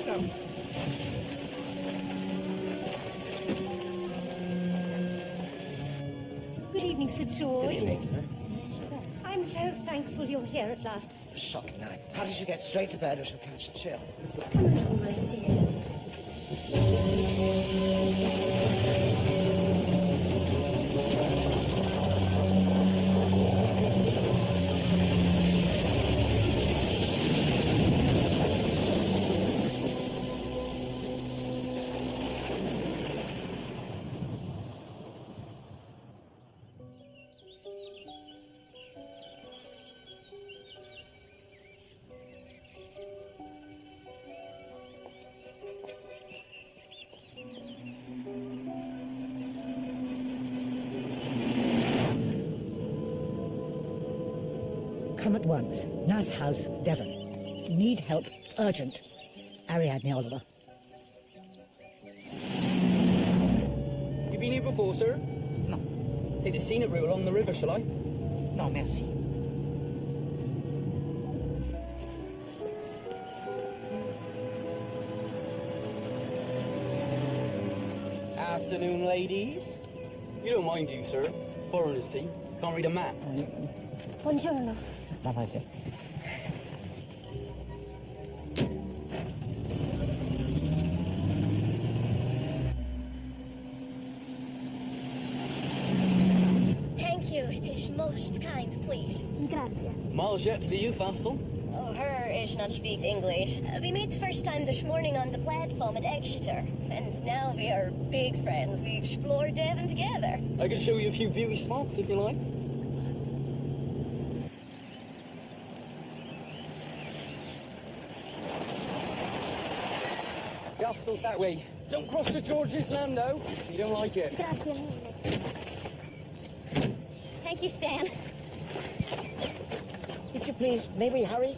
Stubbs. Good evening, Sir George. Good evening. I'm so thankful you're here at last. A shocking night. How did you get straight to bed or shall catch a chill? Come along, my dear. Come at once. Nurse House, Devon. Need help. Urgent. Ariadne Oliver. You been here before, sir? No. Take the scenic route along the river, shall I? No, merci. Afternoon, ladies. You don't mind, you, sir? Foreigners, see? Can't read a map. Buongiorno. Mademoiselle. Thank you, it is most kind, please. Grazie. Miles yet to the youth hostel? Oh, her is not speaks English. We met first time this morning on the platform at Exeter, and now we are big friends. We explore Devon together. I can show you a few beauty spots, if you like. The hostel's that way. Don't cross the George's land, though. You don't like it. Grazie mille. Thank you, Stan. If you please, may we hurry?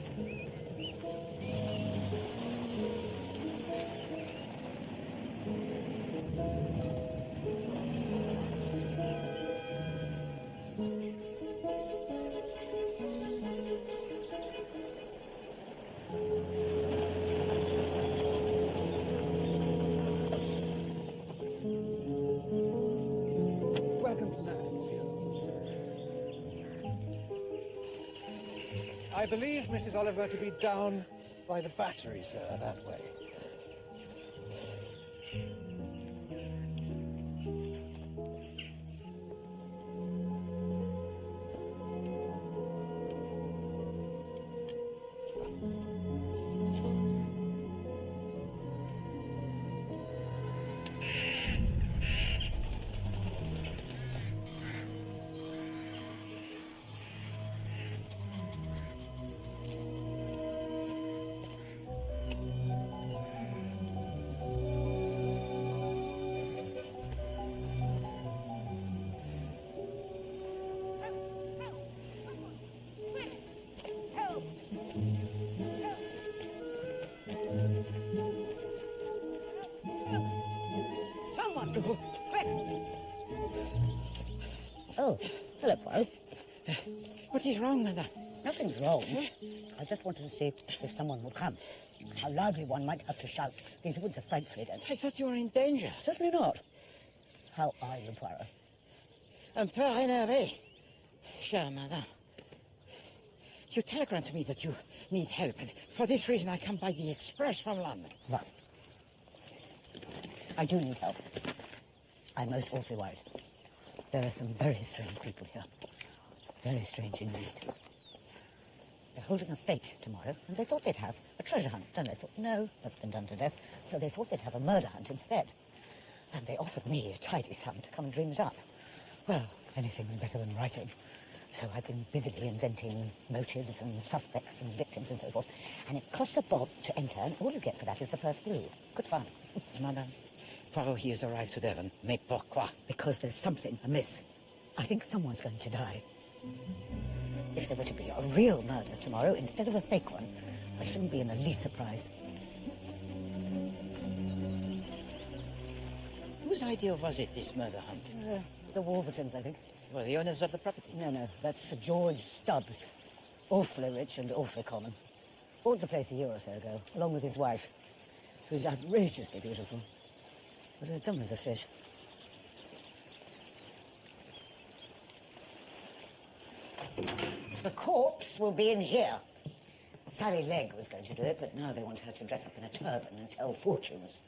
Welcome to Nurse, monsieur. I believe Mrs. Oliver to be down by the battery, sir, that way. Someone! Quick! Oh, hello, Poirot. What is wrong, madame? Nothing's wrong. I just wanted to see if someone would come. How loudly one might have to shout. These woods are frightfully dense. I thought you were in danger. Certainly not. How are you, Poirot? Un peu énervé. Chère madame. You telegraphed to me that you need help, and for this reason I come by the express from London. Well, I do need help. I'm most awfully worried. There are some very strange people here. Very strange indeed. They're holding a fete tomorrow, and they thought they'd have a treasure hunt. And they thought, no, that's been done to death. So they thought they'd have a murder hunt instead. And they offered me a tidy sum to come and dream it up. Well, anything's better than writing. So I've been busily inventing motives and suspects and victims and so forth. And it costs a bob to enter, and all you get for that is the first clue. Good fun. Madame, Poirot, he has arrived to Devon. Mais pourquoi? Because there's something amiss. I think someone's going to die. If there were to be a real murder tomorrow instead of a fake one, I shouldn't be in the least surprised. Whose idea was it, this murder hunt? The Warburtons, I think. Well, the owners of the property. No, that's Sir George Stubbs. Awfully rich and awfully common. Bought the place a year or so ago, along with his wife. She was outrageously beautiful, but as dumb as a fish. The corpse will be in here. Sally Legg was going to do it, but now they want her to dress up in a turban and tell fortunes.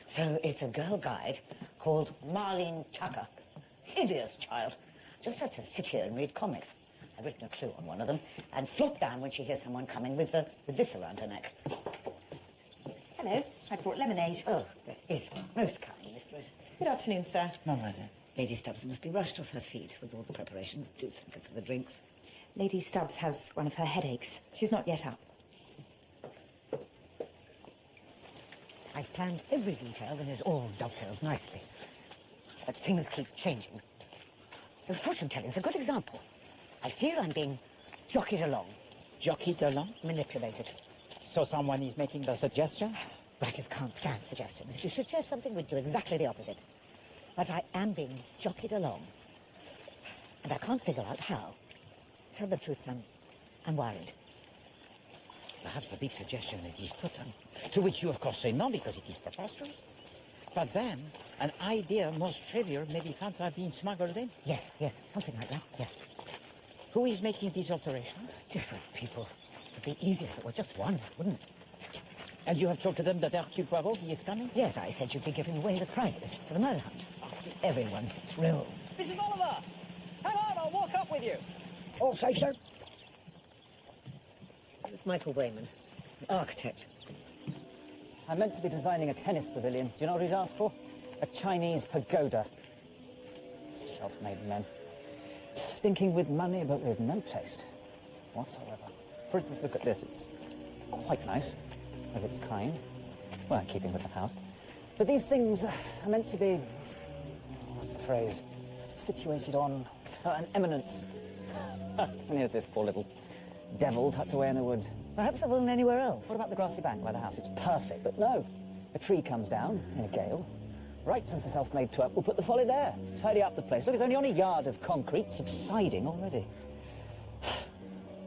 So it's a girl guide called Marlene Tucker. Hideous child. Just has to sit here and read comics. I've written a clue on one of them and flop down when she hears someone coming with this around her neck. Hello, I brought lemonade. Oh, that is most kind, Miss Bruce. Good afternoon, sir. Mademoiselle. Lady Stubbs must be rushed off her feet with all the preparations. Do think of for the drinks. Lady Stubbs has one of her headaches. She's not yet up. I've planned every detail and it all dovetails nicely. But things keep changing. The fortune-telling is a good example. I feel I'm being jockeyed along. Jockeyed along? Manipulated. So someone is making the suggestion? Writers can't stand suggestions. If you suggest something, we do exactly the opposite. But I am being jockeyed along. And I can't figure out how. Tell the truth, I'm worried. Perhaps the big suggestion that is put on, to which you of course say no because it is preposterous. But then, an idea most trivial may be found to have been smuggled in. Yes, something like that, yes. Who is making these alterations? Different people. It'd be easier if it were just one, wouldn't it? And you have told to them that Hercule Poirot, he is coming? Yes, I said you'd be giving away the prizes for the murder hunt. Everyone's thrilled. Mrs. Oliver! Hang on, I'll walk up with you. Oh, say so. It's Michael Wayman, an architect. I'm meant to be designing a tennis pavilion. Do you know what he's asked for? A Chinese pagoda. Self-made men. Stinking with money, but with no taste whatsoever. For instance, look at this. It's quite nice, of its kind. Well, in keeping with the house. But these things are meant to be, what's the phrase, situated on an eminence. And here's this poor little devil tucked away in the woods. Perhaps there wasn't anywhere else. What about the grassy bank by the house? It's perfect, but no. A tree comes down in a gale. Right as the self-made twerp will put the Folly there. Tidy up the place. Look, it's only on a yard of concrete, subsiding already.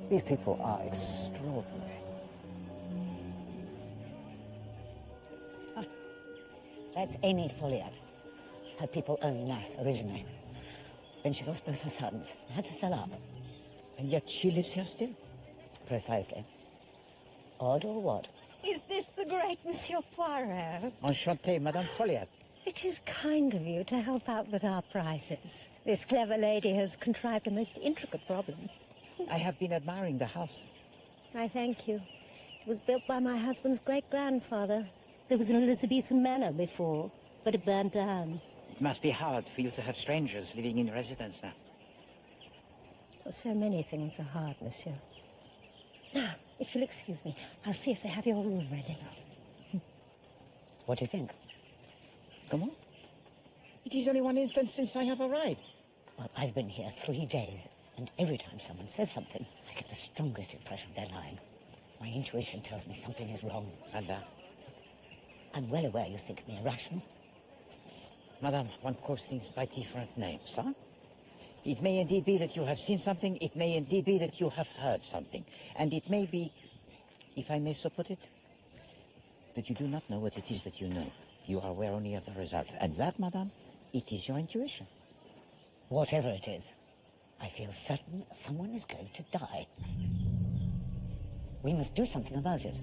These people are extraordinary. That's Amy Folliot. Her people own Nass originally. Then she lost both her sons and had to sell up. And yet she lives here still? Precisely. Odd or what? Is this the great Monsieur Poirot? Enchanté, Madame Folliot. It is kind of you to help out with our prizes. This clever lady has contrived a most intricate problem. I have been admiring the house. I thank you. It was built by my husband's great-grandfather. There was an Elizabethan manor before, but it burned down. It must be hard for you to have strangers living in residence now. Well, so many things are hard, monsieur. Now, if you'll excuse me, I'll see if they have your room ready. What do you think? Come on. It is only one instant since I have arrived. Well, I've been here 3 days, and every time someone says something, I get the strongest impression they're lying. My intuition tells me something is wrong. And I'm well aware you think me irrational. Madame, one calls things by different names, huh? It may indeed be that you have seen something, it may indeed be that you have heard something, and it may be, if I may so put it, that you do not know what it is that you know. You are aware only of the result, and that, Madame, it is your intuition. Whatever it is, I feel certain someone is going to die. We must do something about it.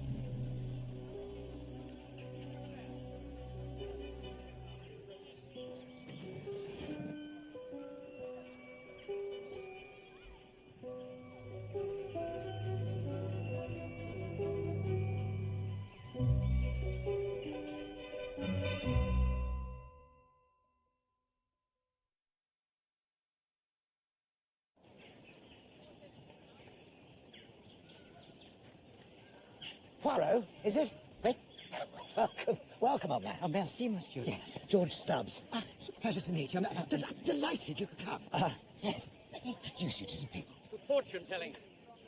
Poirot, is it? Wait. Welcome, old man. Oh, merci, monsieur. Yes, George Stubbs. It's a pleasure to meet you. I'm delighted you could come. Yes, let me introduce you to some people. The fortune-telling.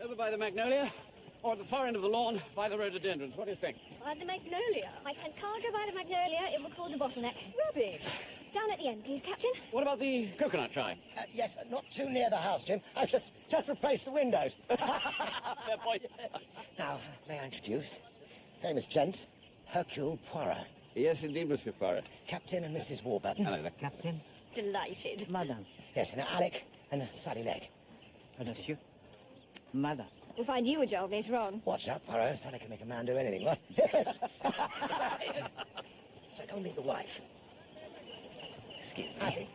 Over by the magnolia, or at the far end of the lawn by the rhododendrons. What do you think? By the magnolia. My tent can't go by the magnolia. It will cause a bottleneck. Rubbish. Down at the end, please, Captain. What about the coconut shy? Yes, not too near the house, Jim. I've just replaced the windows. Fair point. Now, may I introduce? Famous gent, Hercule Poirot. Yes, indeed, Monsieur Poirot. Captain and Mrs. Warburton. Hello there. Captain, Delighted. Madame, Yes, and Alec and Sally Legg. Monsieur, Madame. We'll find you a job later on. Watch out, Poirot. Sally can make a man do anything, what? Yes. So come and meet the wife. Excuse me. Hattie.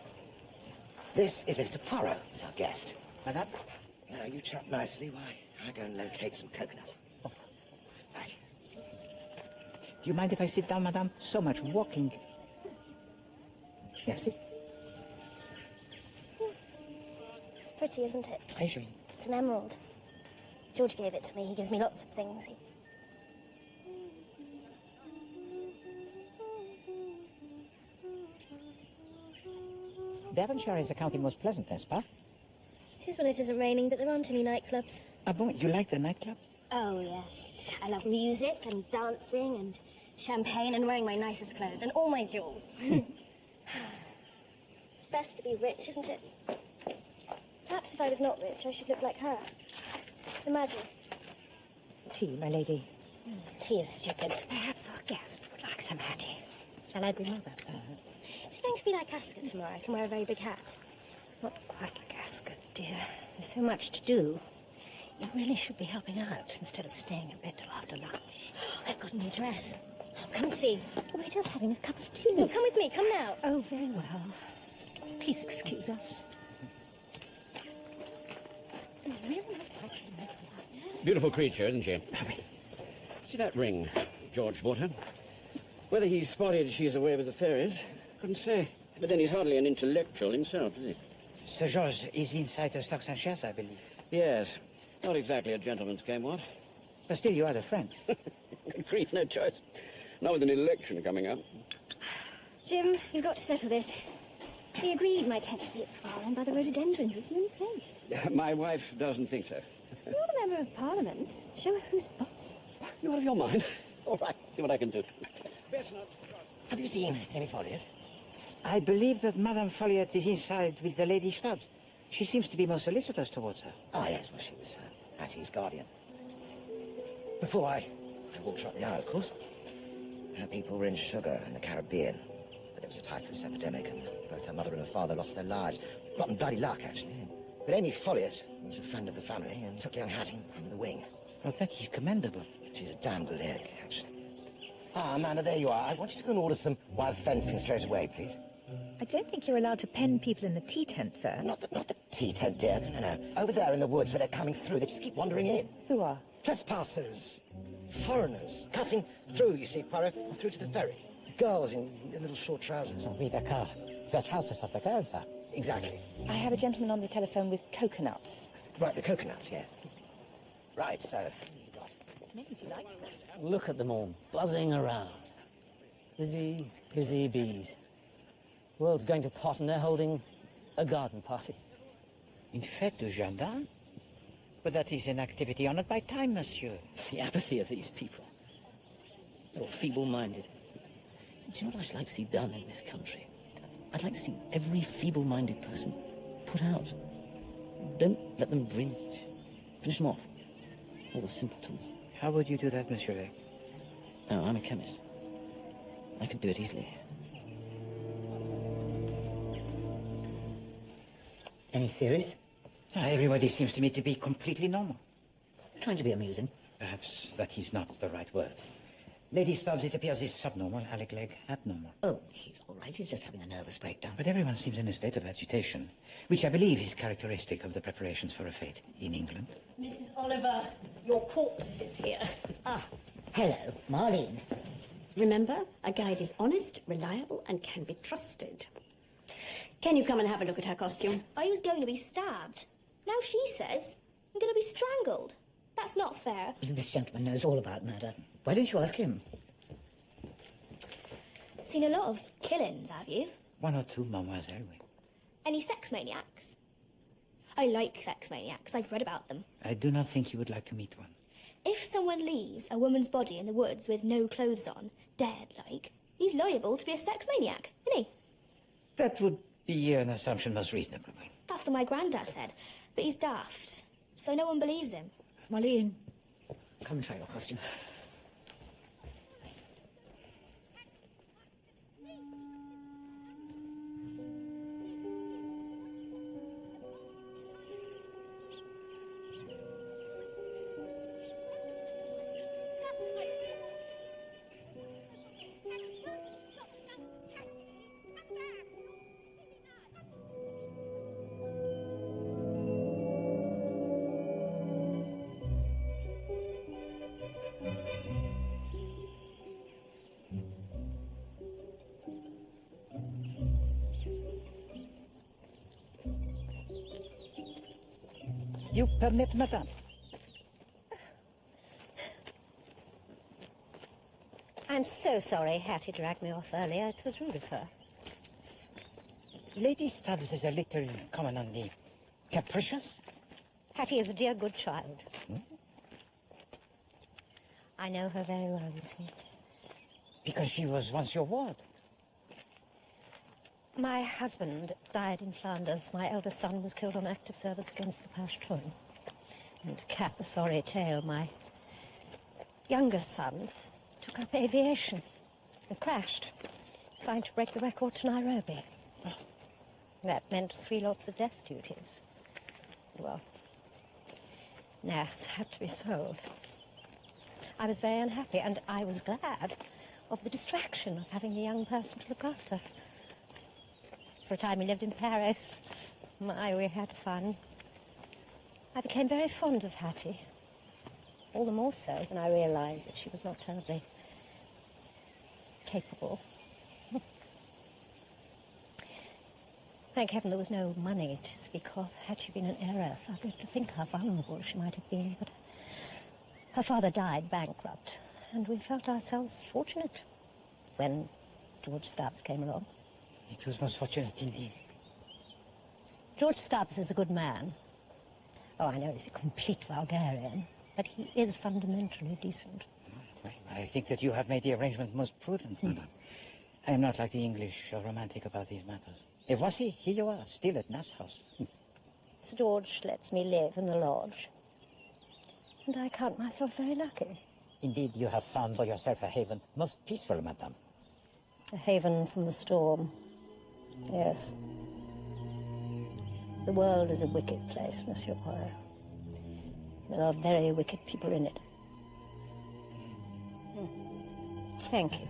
This is Mr. Poirot. It's our guest. Madame? Now, you chop nicely. Why, I go and locate some coconuts. Oh. Right. Do you mind if I sit down, Madame? So much walking. Merci. It's pretty, isn't it? Très joli. It's an emerald. George gave it to me. He gives me lots of things. Devonshire is a county most pleasant, n'est-ce pas? It is when it isn't raining, but there aren't any nightclubs. Ah bon, you like the nightclub? Oh, yes. I love music and dancing and champagne and wearing my nicest clothes and all my jewels. It's best to be rich, isn't it? Perhaps if I was not rich, I should look like her. Imagine. Tea, my lady. Tea is stupid. Perhaps our guest would like some hattie. Shall I bring over? It's going to be like Ascot tomorrow. I can wear a very big hat. Not quite like Ascot, dear. There's so much to do. You really should be helping out instead of staying in bed till after lunch. I've got a new dress. Come and see. We're just having a cup of tea. No, come with me. Come now. Oh, very well. Please excuse us. You really must touch me. Beautiful creature, isn't she? See that ring George bought her? Whether he spotted she's away with the fairies, couldn't say. But then he's hardly an intellectual himself, is he? Sir George is inside the stocks and shares, I believe. Yes. Not exactly a gentleman's game, what? But still, you are the friends. Good grief, no choice. Not with an election coming up. Jim, you've got to settle this. We agreed my tent should be at the far end by the rhododendrons. It's the only place. My wife doesn't think so. You're a member of Parliament. Show her who's boss. You're out of your mind. All right, see what I can do. Best not. Have you seen Amy Folliot? I believe that Madame Folliot is inside with the Lady Stubbs. She seems to be most solicitous towards her. Oh, yes, well, she was Hattie's guardian. Before I walked her up the aisle, of course. Her people were in sugar in the Caribbean. But there was a typhus epidemic, and both her mother and her father lost their lives. Rotten bloody luck, actually. But Amy Folliot was a friend of the family and took young Hattie under the wing. Well, that is commendable. She's a damn good egg, actually. Ah, Amanda, there you are. I want you to go and order some wild fencing straight away, please. I don't think you're allowed to pen people in the tea tent, sir. Not the tea tent, dear. No. Over there in the woods where they're coming through, they just keep wandering in. Who are? Trespassers. Foreigners. Cutting through, you see, Poirot, through to the ferry. Girls in little short trousers. Oui, d'accord. The trousers of the girls, sir. Exactly. I have a gentleman on the telephone with coconuts. Right, the coconuts, yeah. Right, so, who's he got? Maybe you like them. Look at them all, buzzing around. Busy, busy bees. The world's going to pot and they're holding a garden party. Une fête de jardin? But that is an activity honored by time, monsieur. The apathy of these people. They're all feeble-minded. Do you know what I'd like to see done in this country? I'd like to see every feeble-minded person put out. Don't let them breed. Finish them off. All the simpletons. How would you do that, Monsieur Legg? Oh, I'm a chemist. I could do it easily. Any theories? Everybody seems to me to be completely normal. Trying to be amusing. Perhaps that is not the right word. Lady Stubbs, it appears, is subnormal. Alec Legg, abnormal. Oh, he's all right. He's just having a nervous breakdown. But everyone seems in a state of agitation, which I believe is characteristic of the preparations for a fete in England. Mrs. Oliver, your corpse is here. Ah, hello, Marlene. Remember, a guide is honest, reliable, and can be trusted. Can you come and have a look at her costume? I was going to be stabbed. Now she says I'm going to be strangled. That's not fair. This gentleman knows all about murder. Why don't you ask him? Seen a lot of killings, have you? One or two, mademoiselle, oui. Any sex maniacs? I like sex maniacs. I've read about them. I do not think you would like to meet one. If someone leaves a woman's body in the woods with no clothes on, dead like, he's liable to be a sex maniac, isn't he? That would be an assumption most reasonable. That's what my granddad said. But he's daft, so no one believes him. Marlene, come and try your costume. You permit, madame? I'm so sorry Hattie dragged me off earlier. It was rude of her. Lady Stubbs is a little common on the capricious. Hattie is a dear good child. I know her very well, you see. Because she was once your ward. My husband died in Flanders. My eldest son was killed on active service against the Pashtun. And to cap a sorry tale, my youngest son took up aviation and crashed, trying to break the record to Nairobi. That meant 3 lots of death duties. Well, NAS had to be sold. I was very unhappy, and I was glad of the distraction of having a young person to look after. For a time we lived in Paris. My, we had fun. I became very fond of Hattie. All the more so when I realized that she was not terribly capable. Thank heaven there was no money to speak of. Had she been an heiress, I'd like to think how vulnerable she might have been. But her father died bankrupt, and we felt ourselves fortunate when George Stubbs came along. It was most fortunate indeed. George Stubbs is a good man. Oh, I know he's a complete vulgarian, but he is fundamentally decent. I think that you have made the arrangement most prudent, madame. I am not like the English or romantic about these matters. If voici, here you are, still at Nass House. Sir George lets me live in the lodge, and I count myself very lucky. Indeed, you have found for yourself a haven most peaceful, madame. A haven from the storm. Yes. The world is a wicked place, Monsieur Poirot. There are very wicked people in it. Thank you.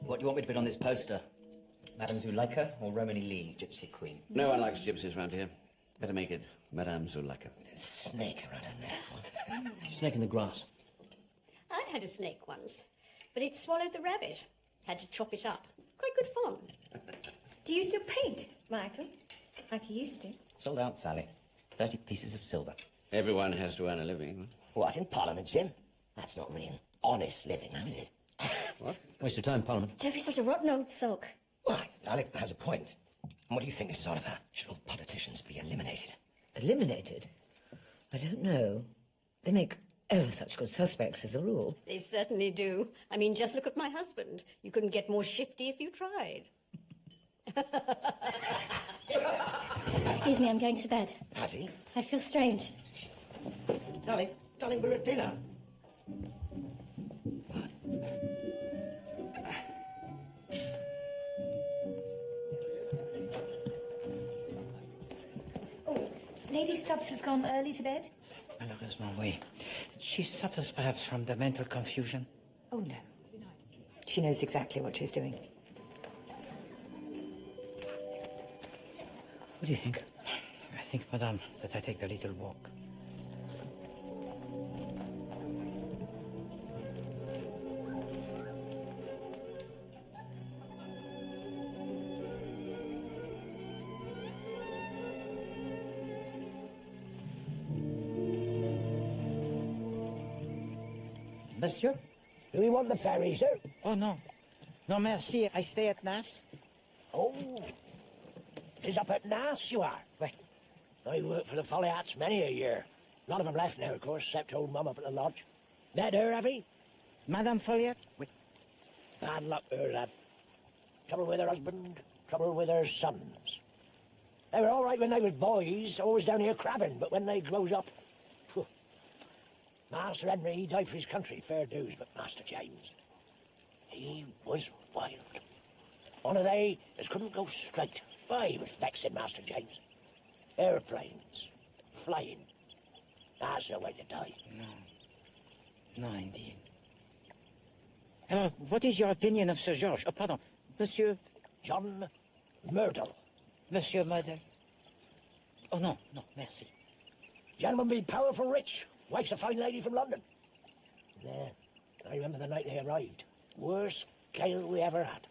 What do you want me to put on this poster? Madame Zuleika or Romany Lee, Gypsy Queen? No one likes gypsies round here. Better make it Madame Zuleika. Snake around her neck. Snake in the grass. I had a snake once, but it swallowed the rabbit. Had to chop it up. Quite good fun. Do you still paint, Michael? Like you used to? Sold out, Sally. 30 pieces of silver. Everyone has to earn a living. What, in Parliament, Jim? That's not really an honest living, now, is it? What? Waste of time, Parliament. Don't be such a rotten old sulk. Why, Alec has a point. And what do you think this is all about? Should all politicians be eliminated? Eliminated? I don't know. They make ever such good suspects as a rule. They certainly do. I mean, just look at my husband. You couldn't get more shifty if you tried. Excuse me, I'm going to bed. Hattie? I feel strange. Darling, we're at dinner. Lady Stubbs has gone early to bed? Malheureusement, oui. She suffers perhaps from the mental confusion. Oh, no. She knows exactly what she's doing. What do you think? I think, madame, that I take the little walk. Monsieur? Do we want the ferry, sir? Oh, no. No, merci. I stay at Nass. Oh, is up at Nass you are? Right. I worked for the Folly hats many a year. None of them left now, of course, except old Mum up at the lodge. Met her, have you? Madame Folliot? Oui. Bad luck, her lad. Trouble with her husband, trouble with her sons. They were all right when they was boys, always down here crabbing, but when they grows up... phew. Master Henry, he died for his country, fair dues, but Master James, he was wild. One of they as couldn't go straight. Why, he was vexing Master James. Airplanes, flying. That's the way to die. No, indeed. What is your opinion of Sir George? Oh, pardon, Monsieur... John Myrtle. Monsieur, mother. Oh, no, no, merci. Gentleman be powerful rich. Wife's a fine lady from London. Yeah, I remember the night they arrived. Worst gale we ever had.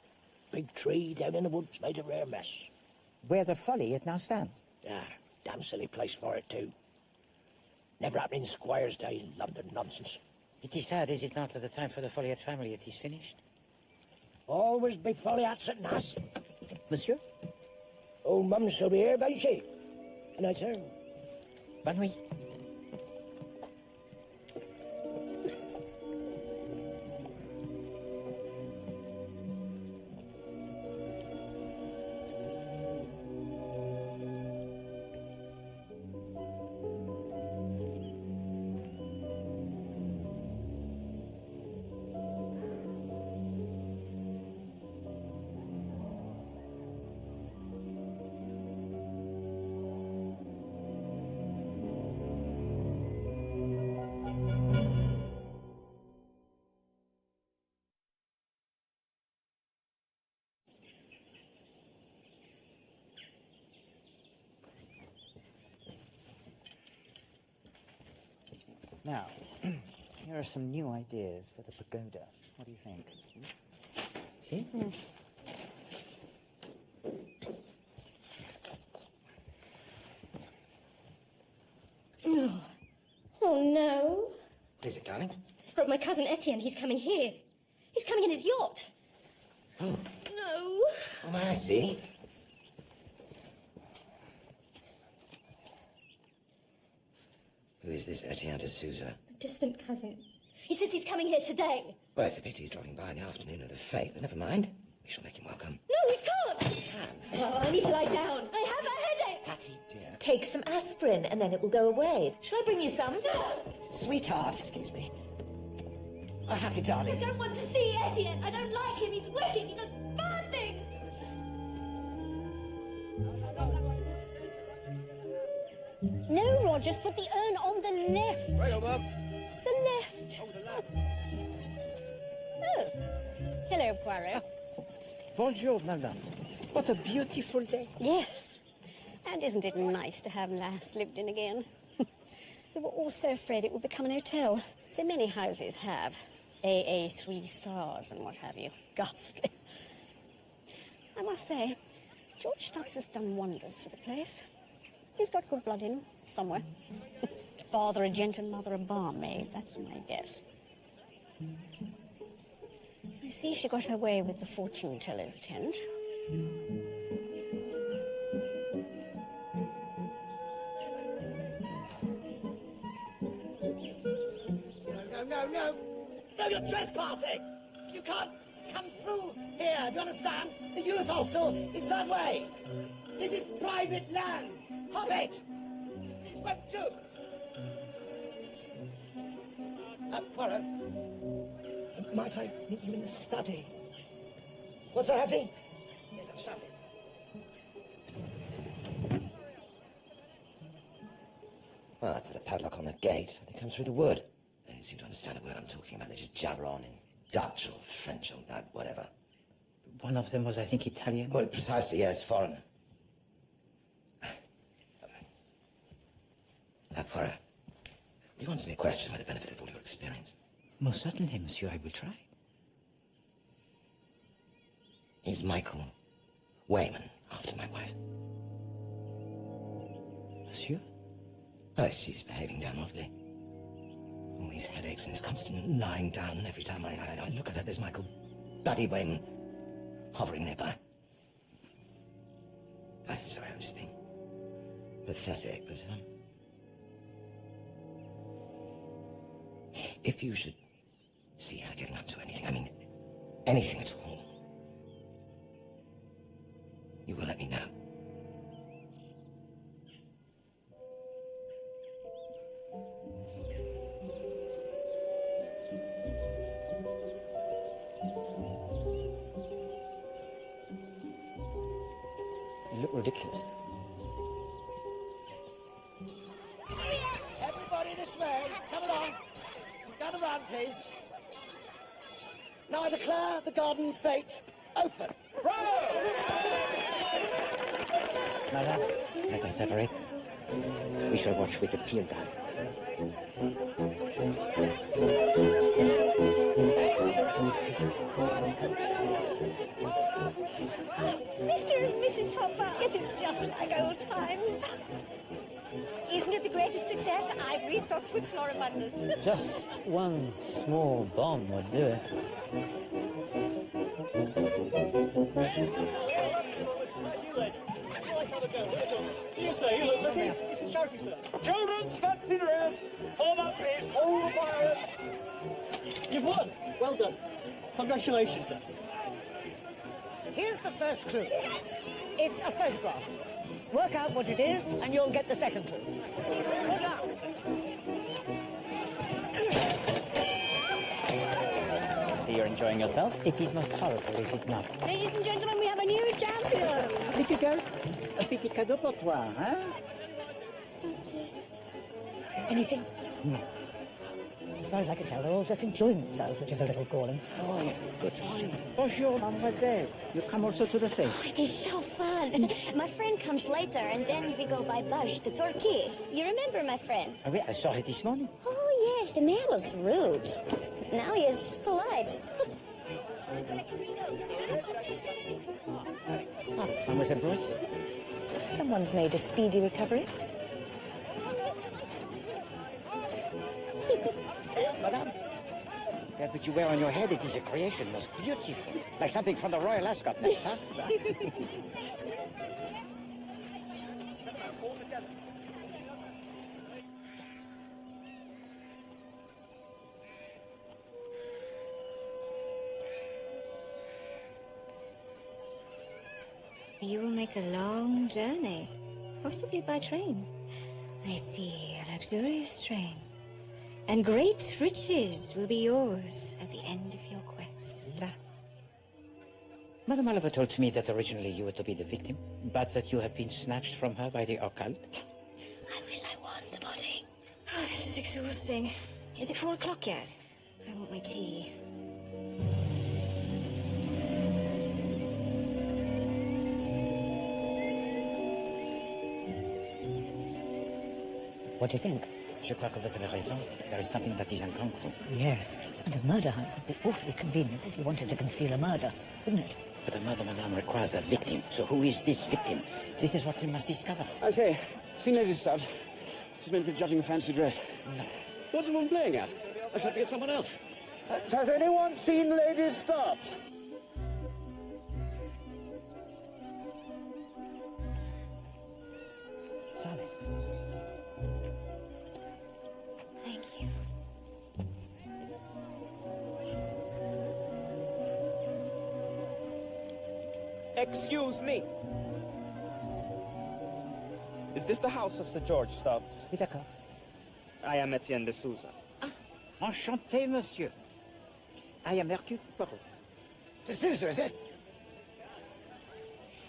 Big tree down in the woods made a rare mess. Where the Folly it now stands. Ah, damn silly place for it, too. Never happened in Squire's days in London nonsense. It is sad, is it not, that the time for the Folliot family it is finished? Always be Folliats at Nass. Monsieur? Old Mum shall be here, won't she? And I turn. Bonne nuit. Now, here are some new ideas for the pagoda. What do you think? See? Oh, no. What is it, darling? It's from my cousin Etienne. He's coming here. He's coming in his yacht. Oh. No. Oh, I see. Who is this Etienne de Souza? A distant cousin. He says he's coming here today. Well, it's a pity he's dropping by in the afternoon of the fete, but never mind. We shall make him welcome. No, we can't. Oh, I need to lie down. I have a headache. Patsy, dear. Take some aspirin and then it will go away. Shall I bring you some? No. Sweetheart, excuse me. Oh, Hattie, darling. I don't want to see Etienne. I don't like him. He's wicked. He does bad things. No, Rogers, put the urn on the left. Right, Mum. The left. Oh, the left. Oh. Hello, Poirot. Bonjour, madame. What a beautiful day. Yes. And isn't it nice to have Lass lived in again? We were all so afraid it would become an hotel. So many houses have. AA 3 stars and what have you. Ghastly. I must say, George Stubbs has done wonders for the place. He's got good blood in him, somewhere. Father a gent and mother a barmaid, that's my guess. I see she got her way with the fortune teller's tent. No. No, you're trespassing. You can't come through here, do you understand? The youth hostel is that way. This is private land. Hobbit! This won't do. Poirot, might I meet you in the study? What's that, Hattie? Yes, I'll shut it. Well, I put a padlock on the gate. They come through the wood. They don't seem to understand a word I'm talking about. They just jabber on in Dutch or French or whatever. One of them was, I think, Italian. Well, precisely, yes, foreign. Poirot, will you answer me a question with the benefit of all your experience? Most certainly, monsieur, I will try. Is Michael Wayman after my wife? Monsieur? Oh, she's behaving damn oddly. All these headaches and this constant lying down, and every time I look at her, there's Michael bloody Wayman hovering nearby. Oh, sorry, I'm just being pathetic, but, if you should see her getting up to anything, I mean, anything at all, you will let me know. You look ridiculous. Everybody this way. Come along. Gather round, please. Now I declare the garden fete open. Bravo! Madame, let us separate. We shall watch with the peel down. Mr. and Mrs. Hopper. This is just like old times. Isn't it the greatest success? I've restocked with Floribundus. Just one small bomb would do it. Yes, sir, you look lovely. It's for charity, sir. Children's fancy dress. Form up, please. All the fire. You've won. Well done. Congratulations, sir. Here's the first clue. It's a photograph. Work out what it is, and you'll get the second clue. Good luck. See, you're enjoying yourself. It is most horrible, is it not? Ladies and gentlemen, we have a new champion. Little girl, un petit cadeau pour toi, hein? Anything? No. As far as I can tell, they're all just enjoying themselves, which is a little galling. Oh, good to see you. Bonjour, mademoiselle. You come also to the fete? Oh, it is so fun. My friend comes later, and then we go by bus to Turkey. You remember my friend? Oh, yeah, I saw her this morning. Oh, yes, the man was rude. Now he is polite. Ah, Mademoiselle Bruce? Someone's made a speedy recovery. Madame, that which you wear on your head, it is a creation, most beautiful. Like something from the Royal Ascot, huh? You will make a long journey, possibly by train. I see, a luxurious train. And great riches will be yours at the end of your quest. Madame Oliver told me that originally you were to be the victim, but that you had been snatched from her by the occult. I wish I was the body. Oh, this is exhausting. Is it 4 o'clock yet? I want my tea. What do you think? Je crois que vous avez raison. There is something that is incongruent. Yes. And a murder hunt would be awfully convenient if you wanted to conceal a murder, wouldn't it? But a murder, madame, requires a victim. So who is this victim? This is what we must discover. I say, seen Lady Stubbs? She's meant to be judging a fancy dress. No. What's the woman playing at? I shall have to get someone else. Has anyone seen Lady Stubbs? Sally. Thank you. Excuse me. Is this the house of Sir George Stubbs? Oui, d'accord. I am Etienne de Souza. Enchanté, monsieur. I am Hercule Poirot. To Sousa, is it?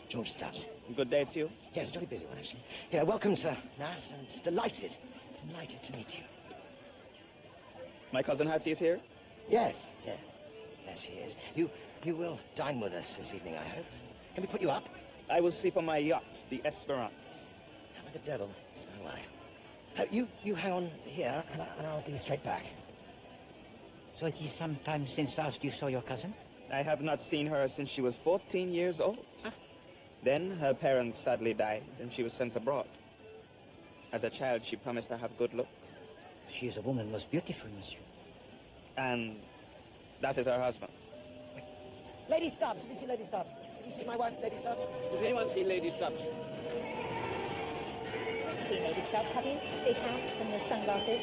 George Stubbs. Good day to you. Yes, a jolly busy one, actually. You know, welcome to Nass, and delighted to meet you. My cousin Hattie is here? Yes, yes. Yes, she is. You will dine with us this evening, I hope. Can we put you up? I will sleep on my yacht, the Esperance. How about the devil? It's my wife. You hang on here, and I'll be straight back. So it is some time since last you saw your cousin? I have not seen her since she was 14 years old. Then her parents sadly died, and she was sent abroad. As a child, she promised to have good looks. She is a woman most beautiful, monsieur. And that is her husband. Lady Stubbs, have you seen Lady Stubbs? Have you seen my wife, Lady Stubbs? Has anyone seen Lady Stubbs? Seen Lady Stubbs, have you? Big hat and the sunglasses.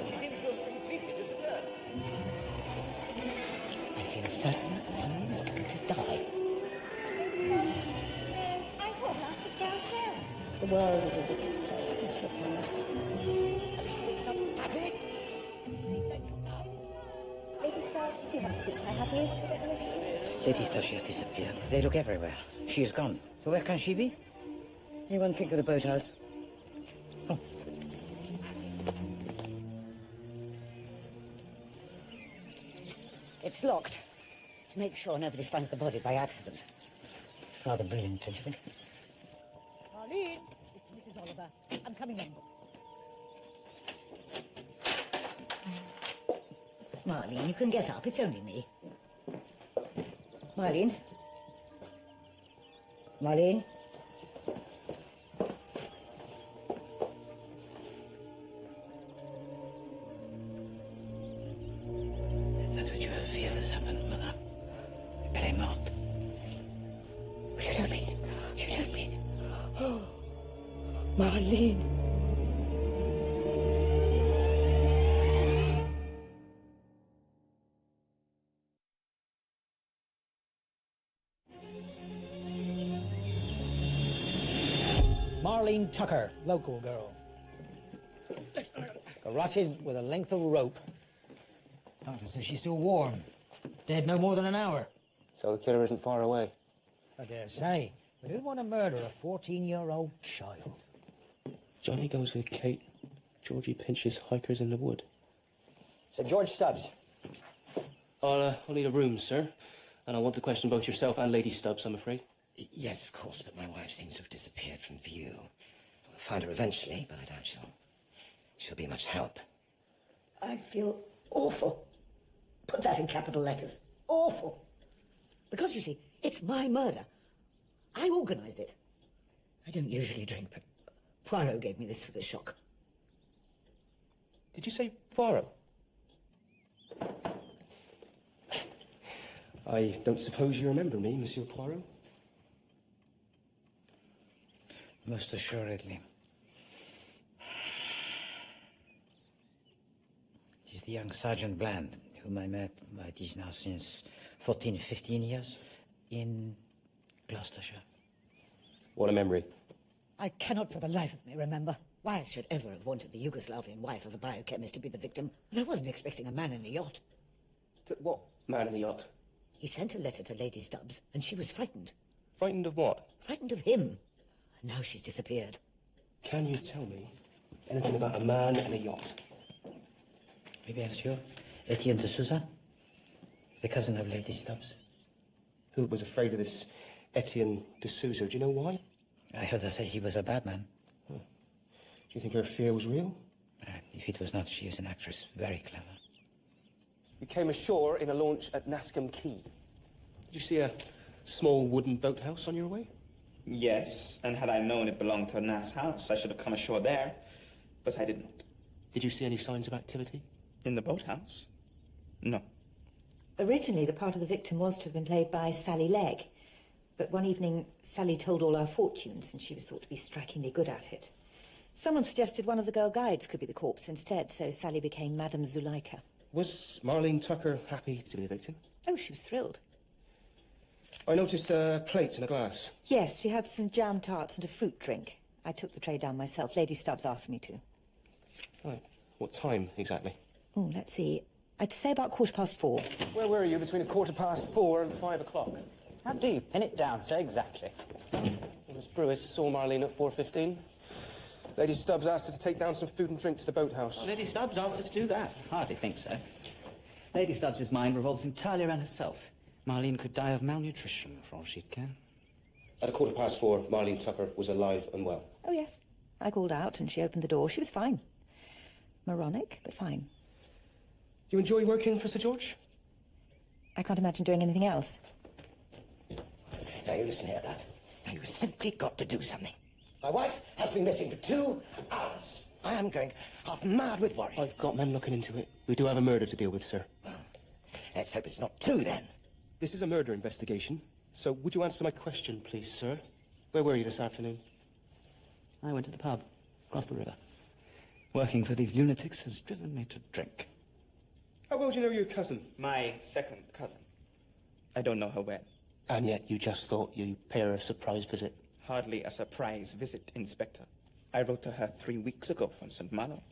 She seems to have completely disappeared. I feel certain someone is going to die. I saw last of Garcelle. The world is a wicked place, Monsieur Poirot. Hattie? Lady Stubbs, you haven't seen her, have you? I don't know where she is. Lady Stubbs, she has disappeared. They look everywhere. She is gone. So where can she be? Anyone think of the boathouse? Oh. It's locked. To make sure nobody finds the body by accident. It's rather brilliant, don't you think? Marlene, it's Mrs. Oliver. I'm coming in. Marlene, you can get up. It's only me. Marlene? Marlene? Is that what you have feared has happened, madame? Elle est morte. You don't mean... You don't mean... Oh, Marlene. Marlene Tucker, local girl. Garroted with a length of rope. Doctor says she's still warm. Dead no more than an hour. So the killer isn't far away. I dare say. But who'd want to murder a 14-year-old child? Johnny goes with Kate. Georgie pinches hikers in the wood. Sir George Stubbs. I'll need a room, sir. And I want to question both yourself and Lady Stubbs, I'm afraid. Yes, of course, but my wife seems to have disappeared from view. We'll find her eventually, but I doubt she'll be much help. I feel awful. Put that in capital letters. Awful. Because, you see, it's my murder. I organised it. I don't usually drink, but Poirot gave me this for the shock. Did you say Poirot? I don't suppose you remember me, Monsieur Poirot? Most assuredly. It is the young Sergeant Bland, whom I met, it is now since 14, 15 years, in Gloucestershire. What a memory. I cannot for the life of me remember why I should ever have wanted the Yugoslavian wife of a biochemist to be the victim. And I wasn't expecting a man in a yacht. What man in a yacht? He sent a letter to Lady Stubbs, and she was frightened. Frightened of what? Frightened of him. And now she's disappeared. Can you tell me anything about a man in a yacht? Oui, bien sûr. Etienne de Souza, the cousin of Lady Stubbs. Who was afraid of this Etienne de Souza? Do you know why? I heard her say he was a bad man. Do you think her fear was real? If it was not, she is an actress, very clever. You came ashore in a launch at Nascombe Quay. Did you see a small wooden boathouse on your way? Yes, and had I known it belonged to a Nas house, I should have come ashore there, but I did not. Did you see any signs of activity? In the boathouse? No. Originally, the part of the victim was to have been played by Sally Legg, but one evening, Sally told all our fortunes, and she was thought to be strikingly good at it. Someone suggested one of the girl guides could be the corpse instead, so Sally became Madame Zuleika. Was Marlene Tucker happy to be the victim? Oh, she was thrilled. I noticed a plate and a glass. Yes, she had some jam tarts and a fruit drink. I took the tray down myself. Lady Stubbs asked me to. Right. What time, exactly? Oh, let's see. I'd say about 4:15. Where were you between 4:15 and 5 o'clock? How do you pin it down so exactly? Miss Brewis saw Marlene at 4:15. Lady Stubbs asked her to take down some food and drink to the boathouse. Lady Stubbs asked her to do that. Hardly think so. Lady Stubbs's mind revolves entirely around herself. Marlene could die of malnutrition for all she'd care. At 4:15, Marlene Tucker was alive and well. Oh, yes. I called out and she opened the door. She was fine. Moronic, but fine. Do you enjoy working for Sir George? I can't imagine doing anything else. Now, you listen here, lad. Now, you've simply got to do something. My wife has been missing for 2 hours. I am going half mad with worry. I've got men looking into it. We do have a murder to deal with, sir. Well, let's hope it's not 2, then. This is a murder investigation, so would you answer my question, please, sir? Where were you this afternoon? I went to the pub, across the river. Working for these lunatics has driven me to drink. How well do you know your cousin? My second cousin. I don't know her well. And yet you just thought you'd pay her a surprise visit. Hardly a surprise visit, Inspector. I wrote to her 3 weeks ago from St. Malo.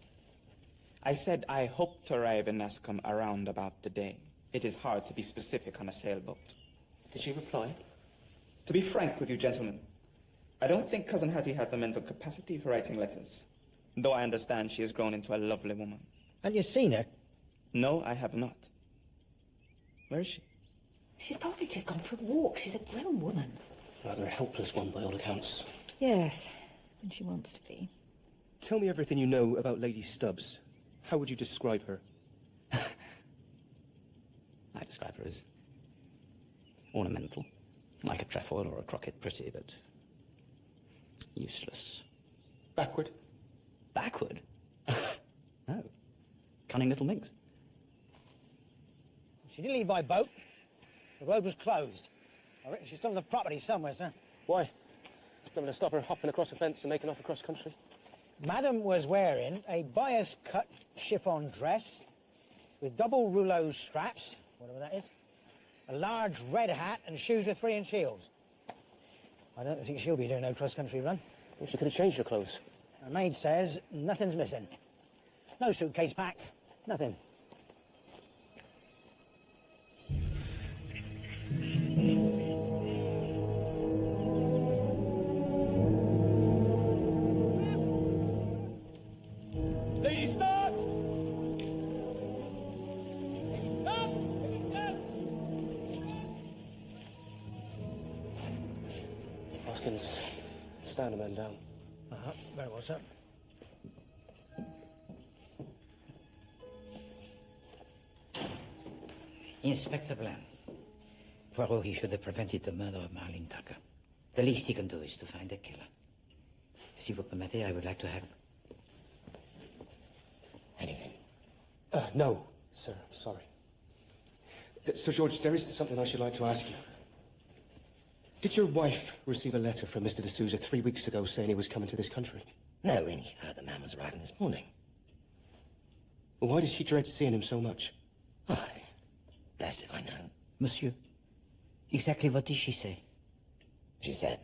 I said I hoped to arrive in Nascombe around about today. It is hard to be specific on a sailboat. Did she reply? To be frank with you, gentlemen, I don't think Cousin Hattie has the mental capacity for writing letters, though I understand she has grown into a lovely woman. Have you seen her? No, I have not. Where is she? She's probably just gone for a walk. She's a grown woman. Rather a helpless one, by all accounts. Yes. when she wants to be. Tell me everything you know about Lady Stubbs. How would you describe her? I describe her as ornamental, like a trefoil or a croquet, pretty, but useless. Backward? Backward? No. Cunning little minx. She didn't leave by boat. The road was closed. I reckon she's still on the property somewhere, sir. Why? Not going to stop her hopping across a fence and making off across country. Madam was wearing a bias-cut chiffon dress with double rouleau straps, whatever that is, a large red hat and shoes with 3-inch heels. I don't think she'll be doing no cross-country run. Well, she could have changed her clothes. Her maid says nothing's missing. No suitcase packed, nothing. Lady Stubbs! Lady Stubbs! Lady Stubbs! Hoskins, stand the men down. Very well, sir. Inspector Bland. Poirot, he should have prevented the murder of Marlene Tucker. The least he can do is to find the killer. Si vous permettez, I would like to have... Anything? No, sir, I'm sorry. Sir George, there is something I should like to ask you. Did your wife receive a letter from Mr. D'Souza 3 weeks ago saying he was coming to this country? No, we only heard the man was arriving this morning. Well, why did she dread seeing him so much? Why? Blessed if I know. Monsieur, exactly what did she say? She said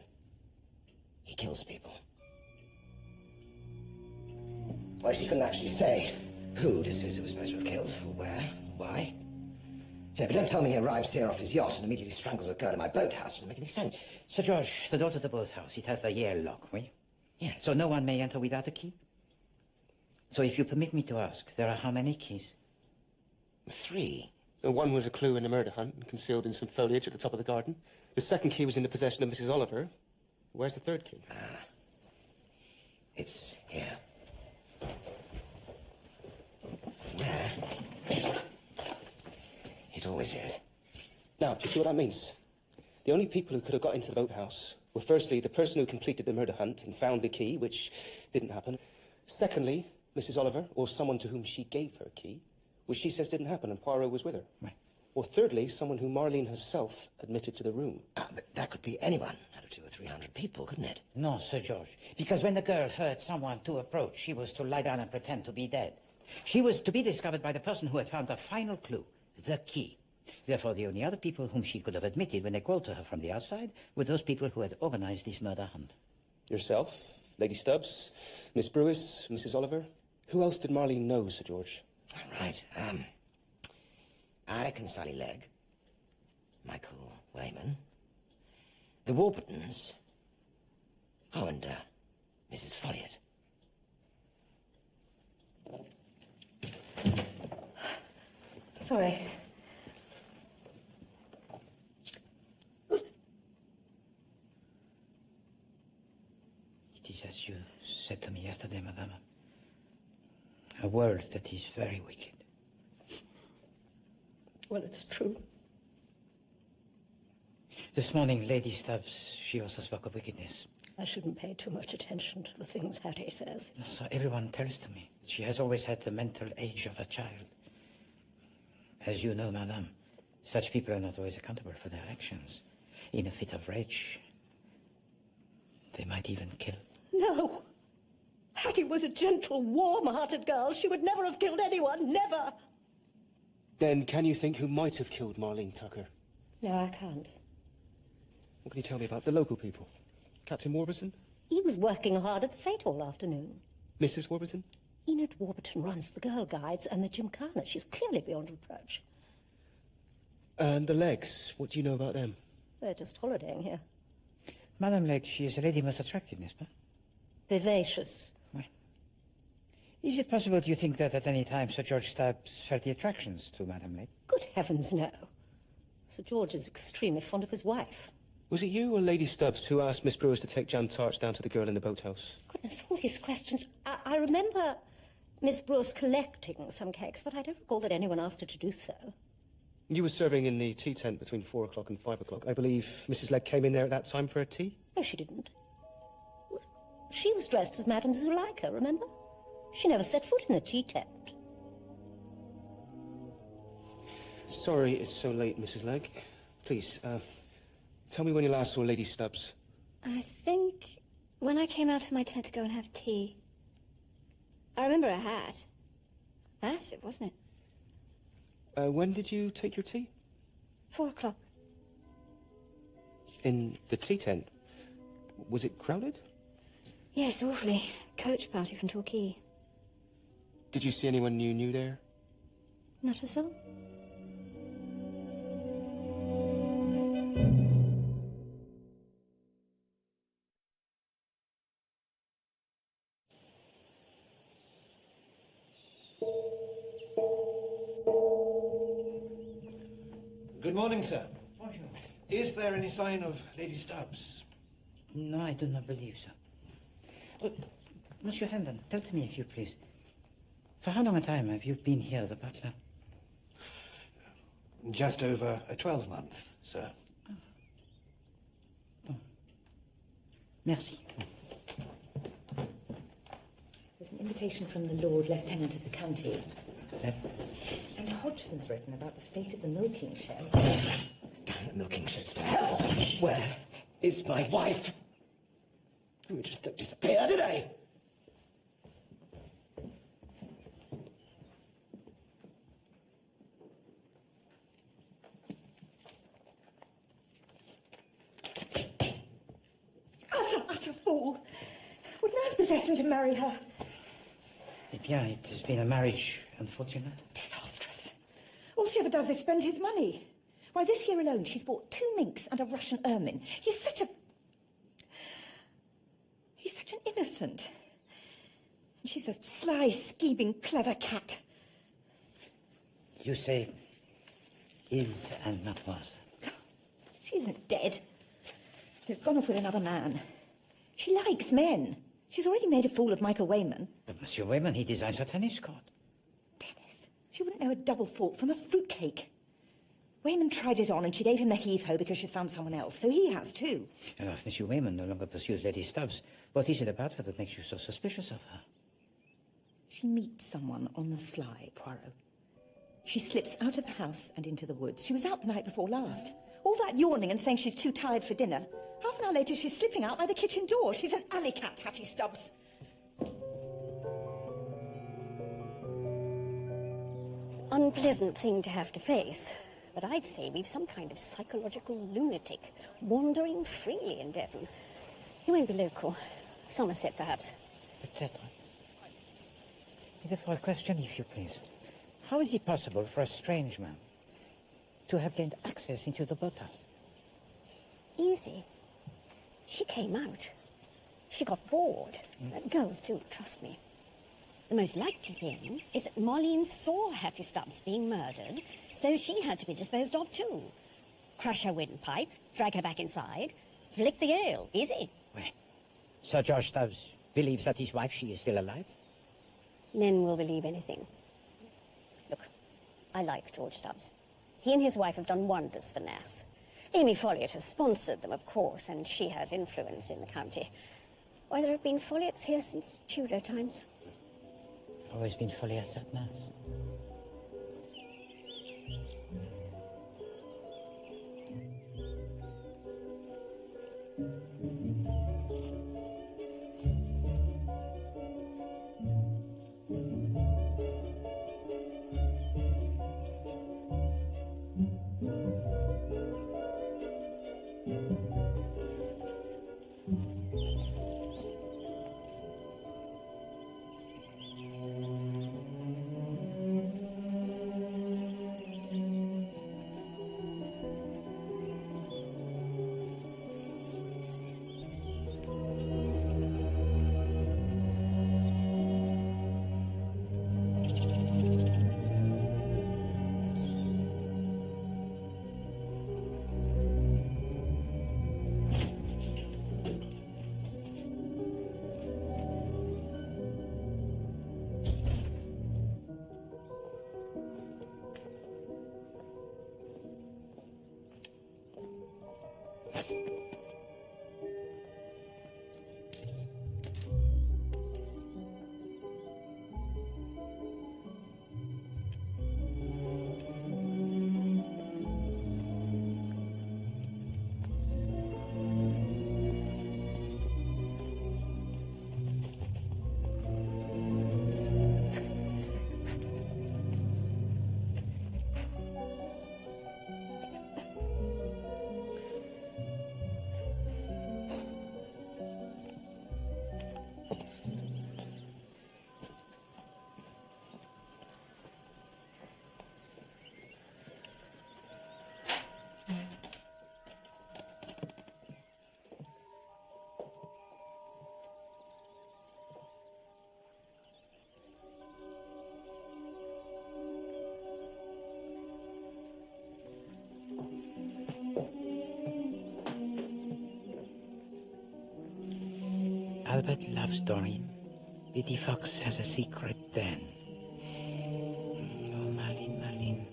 he kills people. Well, she couldn't actually say who D'Souza was supposed to have killed, or where, why. You know, but don't tell me he arrives here off his yacht and immediately strangles a girl in my boathouse. It doesn't make any sense. Sir George, the door to the boathouse, it has the Yale lock, oui? Yeah. So no one may enter without a key? So if you permit me to ask, there are how many keys? 3. One was a clue in the murder hunt, concealed in some foliage at the top of the garden. The second key was in the possession of Mrs. Oliver. Where's the third key? It's here. There. It always is. Now, do you see what that means? The only people who could have got into the boathouse were firstly the person who completed the murder hunt and found the key, which didn't happen. Secondly, Mrs. Oliver, or someone to whom she gave her key, which she says didn't happen and Poirot was with her. Right. Or thirdly, someone who Marlene herself admitted to the room. But that could be anyone out of 200 or 300 people, couldn't it? No, Sir George, because when the girl heard someone to approach, she was to lie down and pretend to be dead. She was to be discovered by the person who had found the final clue, the key. Therefore, the only other people whom she could have admitted when they called to her from the outside were those people who had organized this murder hunt. Yourself, Lady Stubbs, Miss Brewis, Mrs. Oliver. Who else did Marlene know, Sir George? Right, I reckon Sally Legg, Michael Wayman, the Warburtons, oh, and Mrs. Folliot. Sorry. It is as you said to me yesterday, Madame. A world that is very wicked. Well, it's true. This morning, Lady Stubbs, she also spoke of wickedness. I shouldn't pay too much attention to the things Hattie says. So everyone tells to me. She has always had the mental age of a child. As you know, Madame, such people are not always accountable for their actions. In a fit of rage, they might even kill. No! Hattie was a gentle, warm-hearted girl. She would never have killed anyone, never! Then can you think who might have killed Marlene Tucker? No, I can't. What can you tell me about the local people? Captain Warburton? He was working hard at the fete all afternoon. Mrs. Warburton? Enid Warburton runs the Girl Guides and the Gymkhana. She's clearly beyond reproach. And the Leggs, what do you know about them? They're just holidaying here. Madame Legg, she is a lady most attractive, n'est-ce pas? Vivacious. Oui. Is it possible, do you think, that at any time Sir George Stubbs felt the attractions to Madame Legg? Good heavens, no. Sir George is extremely fond of his wife. Was it you or Lady Stubbs who asked Miss Brewers to take jam tarts down to the girl in the boathouse? Goodness, all these questions. I remember Miss Brewers collecting some cakes, but I don't recall that anyone asked her to do so. You were serving in the tea tent between 4 o'clock and 5 o'clock. I believe Mrs. Legg came in there at that time for her tea? No, she didn't. She was dressed as Madame Zuleika, remember? She never set foot in a tea tent. Sorry it's so late, Mrs. Legg. Please, tell me when you last saw Lady Stubbs. I think when I came out of my tent to go and have tea. I remember a hat. Massive, wasn't it? When did you take your tea? 4 o'clock. In the tea tent? Was it crowded? Yes, awfully. Coach party from Torquay. Did you see anyone you knew there? Not a soul. Good morning, sir. Bonjour. Is there any sign of Lady Stubbs? No, I do not believe so. Oh, Monsieur Hendon, tell to me, if you please. For how long a time have you been here, the butler? Just over a 12-month, sir. Oh. Merci. There's an invitation from the Lord Lieutenant of the county. Sir? And Hodgson's written about the state of the milking shed. Damn the milking sheds to hell. Where is my wife? We just don't disappear, do they? Utter fool! Wouldn't I have possessed him to marry her? Eh bien, it has been a marriage unfortunate. Disastrous. All she ever does is spend his money. Why, this year alone, she's bought 2 minks and a Russian ermine. He's such an innocent. And she's a sly, scheming, clever cat. You say is and not was. She isn't dead. She's gone off with another man. She likes men. She's already made a fool of Michael Wayman. But Monsieur Wayman, he designs a tennis court. Tennis? She wouldn't know a double fault from a fruitcake. Wayman tried it on and she gave him the heave-ho because she's found someone else, so he has too. And if Monsieur Wayman no longer pursues Lady Stubbs, what is it about her that makes you so suspicious of her? She meets someone on the sly, Poirot. She slips out of the house and into the woods. She was out the night before last. All that yawning and saying she's too tired for dinner. Half an hour later, she's slipping out by the kitchen door. She's an alley cat, Hattie Stubbs. It's an unpleasant thing to have to face, but I'd say we've some kind of psychological lunatic wandering freely in Devon. He won't be local. Somerset, perhaps. Peut-être. Therefore, a question, if you please. How is it possible for a strange man to have gained access into the boathouse? Easy. She came out. She got bored. Girls do, trust me. The most likely thing is that Moline saw Hattie Stubbs being murdered, so she had to be disposed of too. Crush her windpipe, drag her back inside, flick the ale. Easy. Well, Sir George Stubbs believes that his wife, she is still alive? Men will believe anything. Look, I like George Stubbs. He and his wife have done wonders for Nass. Amy Folliot has sponsored them, of course, and she has influence in the county. Why, there have been Folliots here since Tudor times. Always been Folliots at Nass. Albert loves Doreen. Betty Fox has a secret then. Oh, Marlene.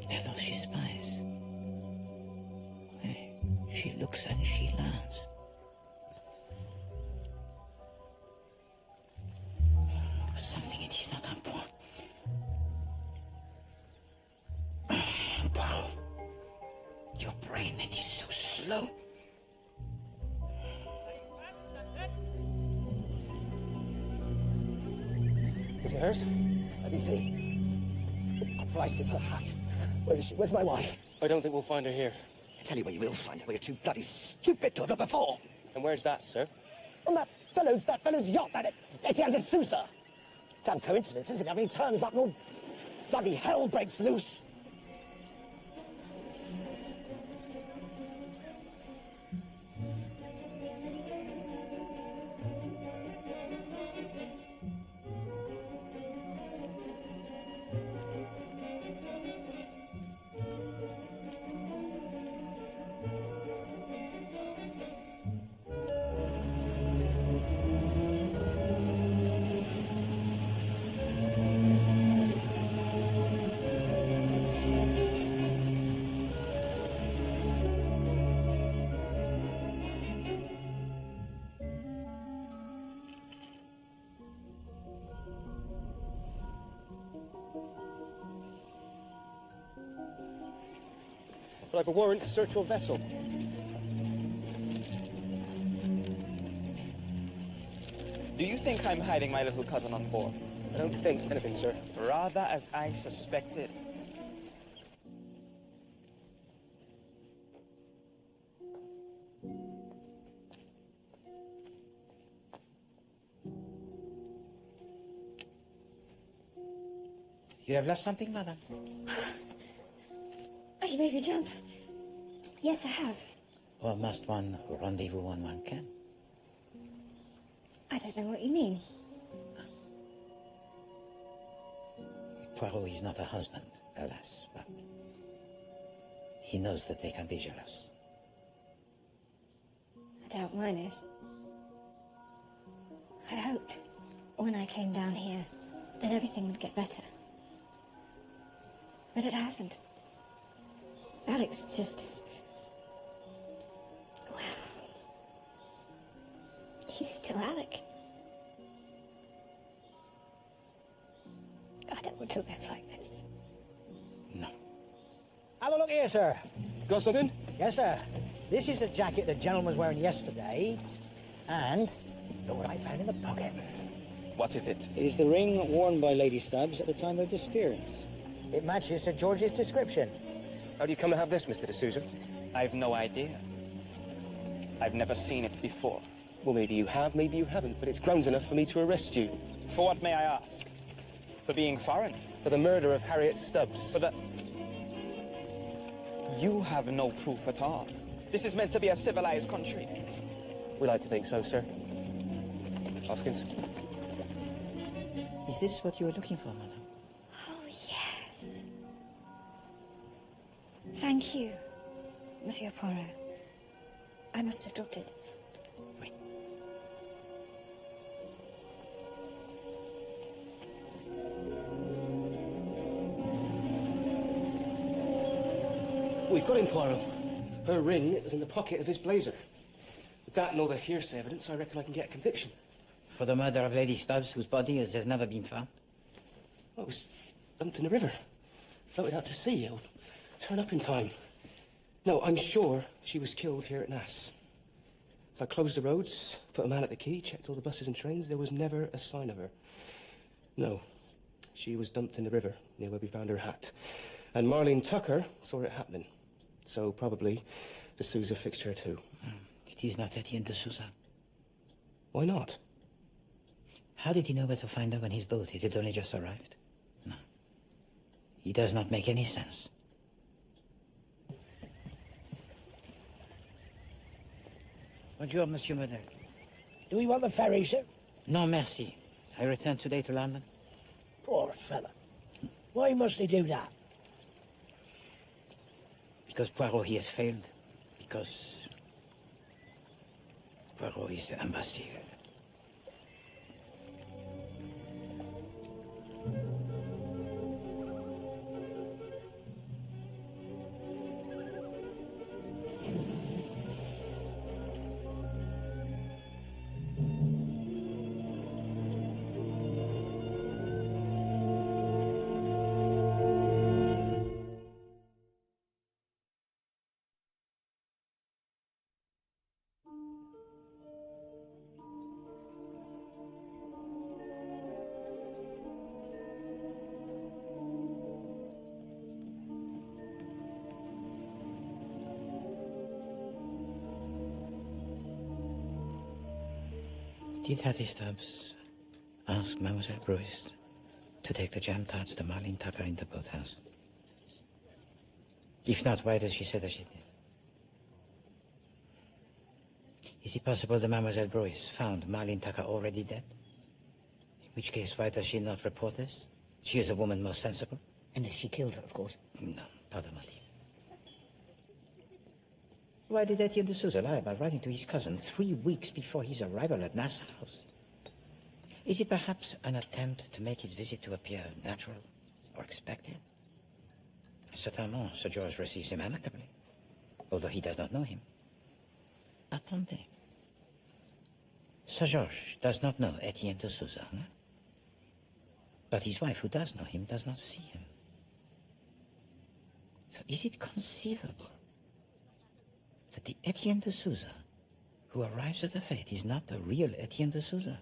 Hello, she spies. Hey, she looks and she learns. But something it is not un point. Poirot, your brain, it is so slow. Is it hers? Let me see. Christ, it's a hat. Where is she? Where's my wife? I don't think we'll find her here. I tell you where you will find her, where you're too bloody stupid to have looked before. And where's that, sir? On that fellow's yacht, that Etienne de Sousa. Damn coincidence, isn't it? I mean, he turns up and all bloody hell breaks loose. But I've a warrant to search your vessel. Do you think I'm hiding my little cousin on board? I don't think anything, sir. Rather as I suspected. You have lost something, madam? Oh, you made me jump. Yes, I have. Or must one rendezvous when one can? I don't know what you mean. Poirot is not a husband, alas, but he knows that they can be jealous. I doubt mine is. I hoped, when I came down here, that everything would get better. But it hasn't. Alex just... well... he's still Alec. I don't want to live like this. No. Have a look here, sir. Got something? Yes, sir. This is the jacket the gentleman was wearing yesterday. And look what I found in the pocket. What is it? It is the ring worn by Lady Stubbs at the time of their disappearance. It matches Sir George's description. How do you come to have this, Mr. de Souza? I've no idea. I've never seen it before. Well, maybe you have, maybe you haven't, but it's grounds enough for me to arrest you. For what, may I ask? For being foreign? For the murder of Harriet Stubbs. For the... You have no proof at all. This is meant to be a civilized country. We like to think so, sir. Hoskins? Is this what you were looking for, madam? Oh, yes. Thank you, Monsieur Poirot. I must have dropped it. We've got him, Poirot. Her ring is in the pocket of his blazer. With that and all the hearsay evidence, I reckon I can get a conviction. For the murder of Lady Stubbs, whose body has never been found? Well, it was dumped in the river. Floated out to sea. It'll turn up in time. No, I'm sure she was killed here at Nass. So I closed the roads, put a man at the quay, checked all the buses and trains. There was never a sign of her. No, she was dumped in the river near where we found her hat. And Marlene Tucker saw it happening. So probably de Souza fixed her too. It is not Etienne de Souza. Why not? How did he know where to find her when his boat had only just arrived? No. He does not make any sense. Bonjour, Monsieur Model. Do we want the ferry, sir? No, merci. I return today to London. Poor fella. Why must he do that? Because Poirot, he has failed. Because Poirot is an imbecile. Did Hattie Stubbs ask Mademoiselle Bruce to take the jam tarts to Marlene Tucker in the boathouse? If not, why does she say that she did? Is it possible that Mademoiselle Bruce found Marlene Tucker already dead? In which case, why does she not report this? She is a woman most sensible. Unless she killed her, of course. No, pas de motif. Why did Etienne de Souza lie about writing to his cousin 3 weeks before his arrival at Nass's house? Is it perhaps an attempt to make his visit to appear natural or expected? Certainement, Sir George receives him amicably, although he does not know him. Attendez. Sir George does not know Etienne de Souza, huh? But his wife, who does know him, does not see him. So is it conceivable that the Etienne de Souza who arrives at the fete is not the real Etienne de Souza?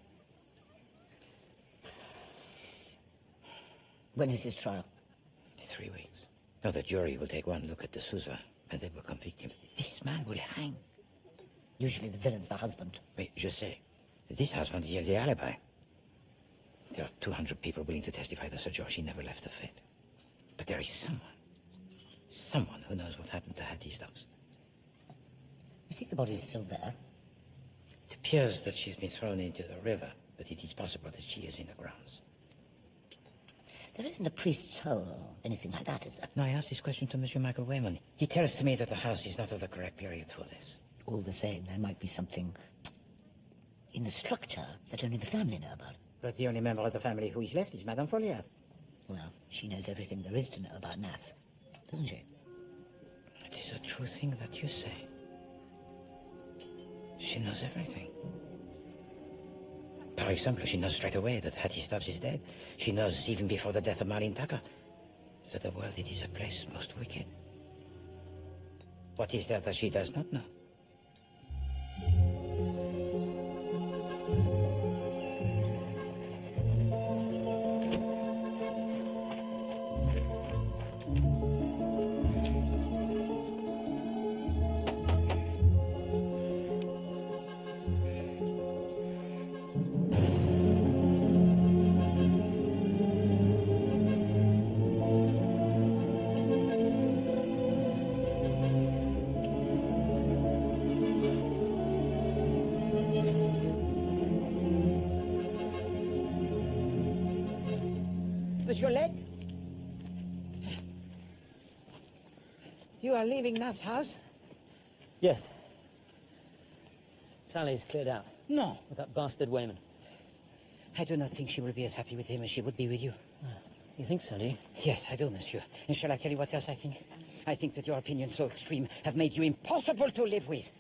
When is his trial? 3 weeks. Now the jury will take one look at de Souza and they will convict him. This man will hang. Usually the villain's the husband. Oui, je sais. This husband, he has the alibi. There are 200 people willing to testify that Sir George, he never left the fete. But there is someone who knows what happened to Hattie Stubbs. You think the body's still there? It appears that she's been thrown into the river, but it is possible that she is in the grounds. There isn't a priest's hole or anything like that, is there? No, I asked this question to Monsieur Michael Wayman. He tells me that the house is not of the correct period for this. All the same, there might be something in the structure that only the family know about. But the only member of the family who is left is Madame Folly. Well, she knows everything there is to know about Nass, doesn't she? It is a true thing that you say. She knows everything. For example, she knows straight away that Hattie Stubbs is dead. She knows, even before the death of Marlene Tucker, that the world, it is a place most wicked. What is there that she does not know? Monsieur Legge? You are leaving Nass's house? Yes. Sally's cleared out. No. With that bastard Wayman. I do not think she will be as happy with him as she would be with you. You think so, do you? Yes, I do, monsieur. And shall I tell you what else I think? I think that your opinions so extreme have made you impossible to live with.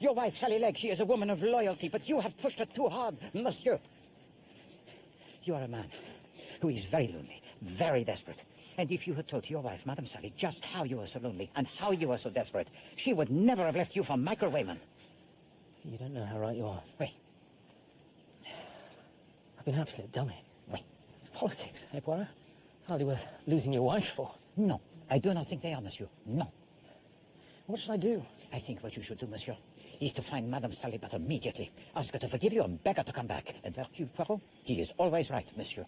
Your wife, Sally Legge, she is a woman of loyalty, but you have pushed her too hard, monsieur. You are a man who is very lonely, very desperate. And if you had told your wife, Madame Sally, just how you were so lonely and how you were so desperate, she would never have left you for Michael Wayman. You don't know how right you are. Wait. I've been an absolute dummy. Wait. It's politics, eh, Poirot? It's hardly worth losing your wife for. No, I do not think they are, monsieur. No. What should I do? I think what you should do, monsieur, is to find Madame Sally but immediately. Ask her to forgive you and beg her to come back. And Hercule Poirot, he is always right, monsieur.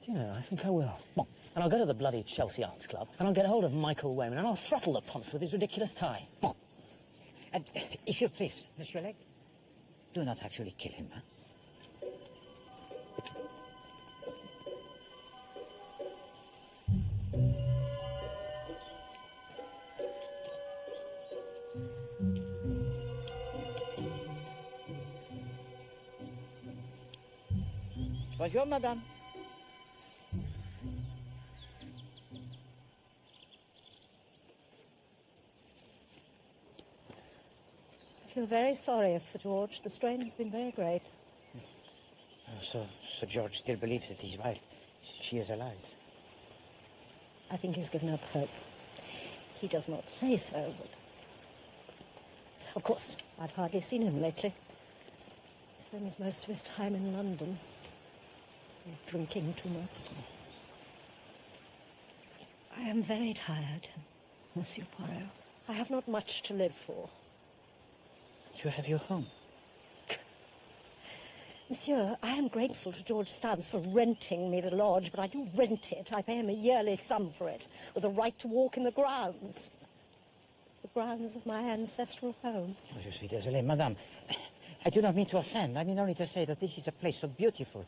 Do you know, I think I will. Bon. And I'll go to the bloody Chelsea Arts Club, and I'll get hold of Michael Wayman, and I'll throttle the ponce with his ridiculous tie. Bon. And if you please, Monsieur Legge, do not actually kill him, huh? Bonjour, madame. I feel very sorry for George. The strain has been very great. So George still believes that his wife, she is alive. I think he's given up hope. He does not say so, but... Of course, I've hardly seen him lately. He spends most of his time in London. He's drinking too much. I am very tired, Monsieur Poirot. I have not much to live for. You have your home. Monsieur, I am grateful to George Stubbs for renting me the lodge, but I do rent it. I pay him a yearly sum for it, with a right to walk in the grounds. The grounds of my ancestral home. Oh, je suis désolé, madame. I do not mean to offend. I mean only to say that this is a place so beautiful.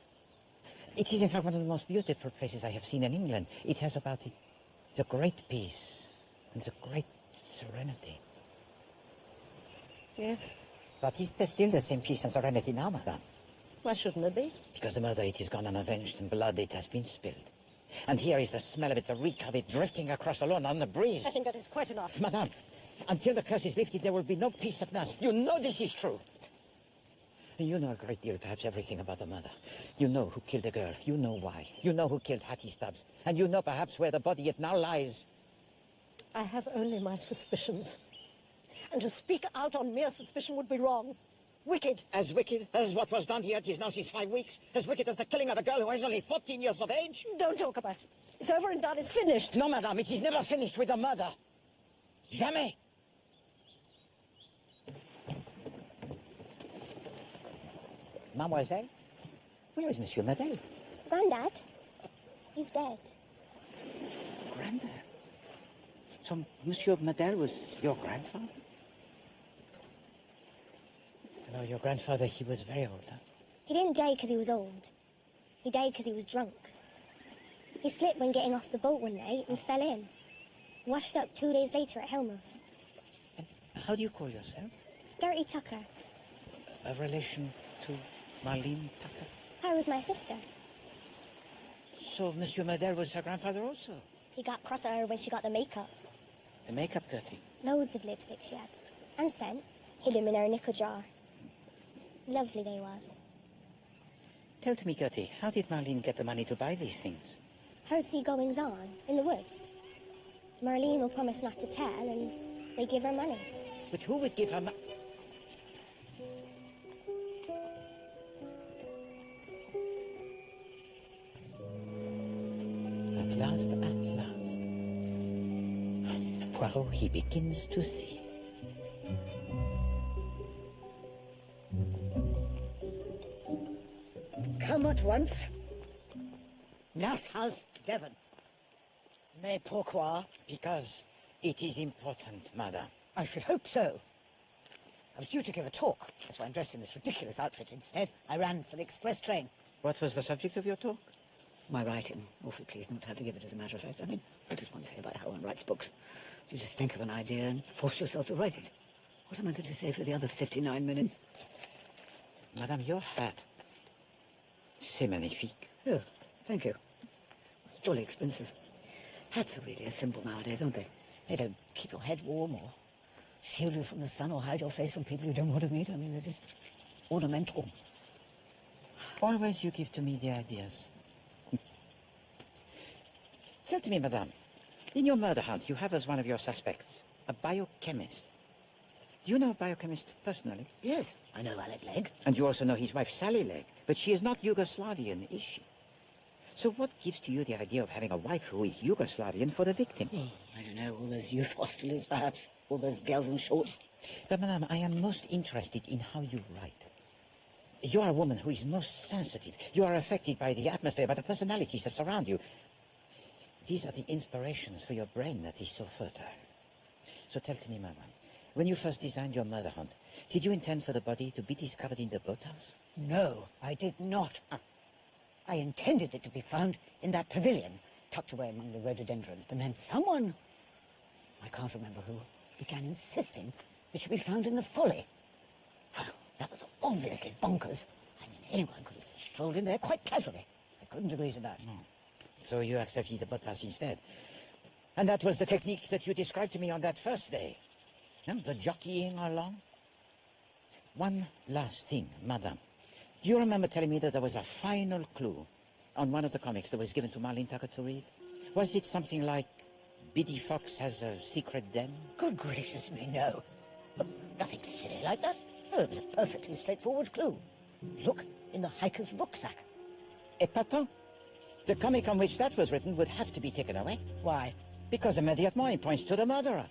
It is, in fact, one of the most beautiful places I have seen in England. It has about it the great peace and the great serenity. Yes? But is there still the same peace and serenity now, madame? Why shouldn't there be? Because the murder, it is gone unavenged, and blood, it has been spilled. And here is the smell of it, the reek of it, drifting across the lawn on the breeze. I think that is quite enough. Madame, until the curse is lifted, there will be no peace at last. You know this is true. And you know a great deal, perhaps everything about the murder. You know who killed the girl. You know why. You know who killed Hattie Stubbs. And you know perhaps where the body yet now lies. I have only my suspicions. And to speak out on mere suspicion would be wrong. Wicked. As wicked as what was done here, it is now since 5 weeks. As wicked as the killing of a girl who is only 14 years of age. Don't talk about it. It's over and done. It's finished. No, madame, it is never finished with a murder. Jamais. Mademoiselle, where is Monsieur Madel? Grandad, he's dead. Grandad? So Monsieur Madel was your grandfather? No, your grandfather, he was very old, huh? He didn't die because he was old. He died because he was drunk. He slipped when getting off the boat one night and fell in. Washed up 2 days later at Helmouth. And how do you call yourself? Gertie Tucker. A relation to Marlene Tucker? Her was my sister. So Monsieur Madel was her grandfather also? He got cross at her when she got the makeup. The makeup, Gertie? Loads of lipstick she had. And scent. Hid him in her nickel jar. Lovely they was. Tell to me, Gertie, how did Marlene get the money to buy these things? Heard sea goings on in the woods. Marlene will promise not to tell, and they give her money. But who would give her money? At last, Poirot, he begins to see. Come at once. Nass House, Devon. Mais pourquoi? Because it is important, madame. I should hope so. I was due to give a talk. That's why I'm dressed in this ridiculous outfit. Instead, I ran for the express train. What was the subject of your talk? My writing. Awfully pleased not to have to give it, as a matter of fact. I mean, what does one say about how one writes books? You just think of an idea and force yourself to write it. What am I going to say for the other 59 minutes? Madame, your hat. C'est magnifique. Oh, thank you. It's jolly expensive. Hats are really a symbol nowadays, aren't they? They don't keep your head warm or shield you from the sun or hide your face from people you don't want to meet. I mean, they're just ornamental. Always you give to me the ideas. Tell to me, madame, in your murder hunt, you have as one of your suspects a biochemist. Do you know a biochemist personally? Yes, I know Alec Legg. And you also know his wife, Sally Legg. But she is not Yugoslavian, is she? So what gives to you the idea of having a wife who is Yugoslavian for the victim? Oh, I don't know, all those youth hostilities, perhaps. All those girls in shorts. But, madame, I am most interested in how you write. You are a woman who is most sensitive. You are affected by the atmosphere, by the personalities that surround you. These are the inspirations for your brain that is so fertile. So tell to me, madame, when you first designed your murder hunt, did you intend for the body to be discovered in the boathouse? No, I did not. I intended it to be found in that pavilion, tucked away among the rhododendrons. But then someone, I can't remember who, began insisting it should be found in the Folly. Well, that was obviously bonkers. I mean, anyone could have strolled in there quite casually. I couldn't agree to that. No. So you accepted the buttons instead. And that was the technique that you described to me on that first day. The jockeying along. One last thing, madame. Do you remember telling me that there was a final clue on one of the comics that was given to Marlene Tucker to read? Was it something like Biddy Fox has a secret den? Good gracious me, no. Nothing silly like that. No, it was a perfectly straightforward clue. Look in the hiker's rucksack. Épatant. The comic on which that was written would have to be taken away. Why? Because immediately it points to the murderer.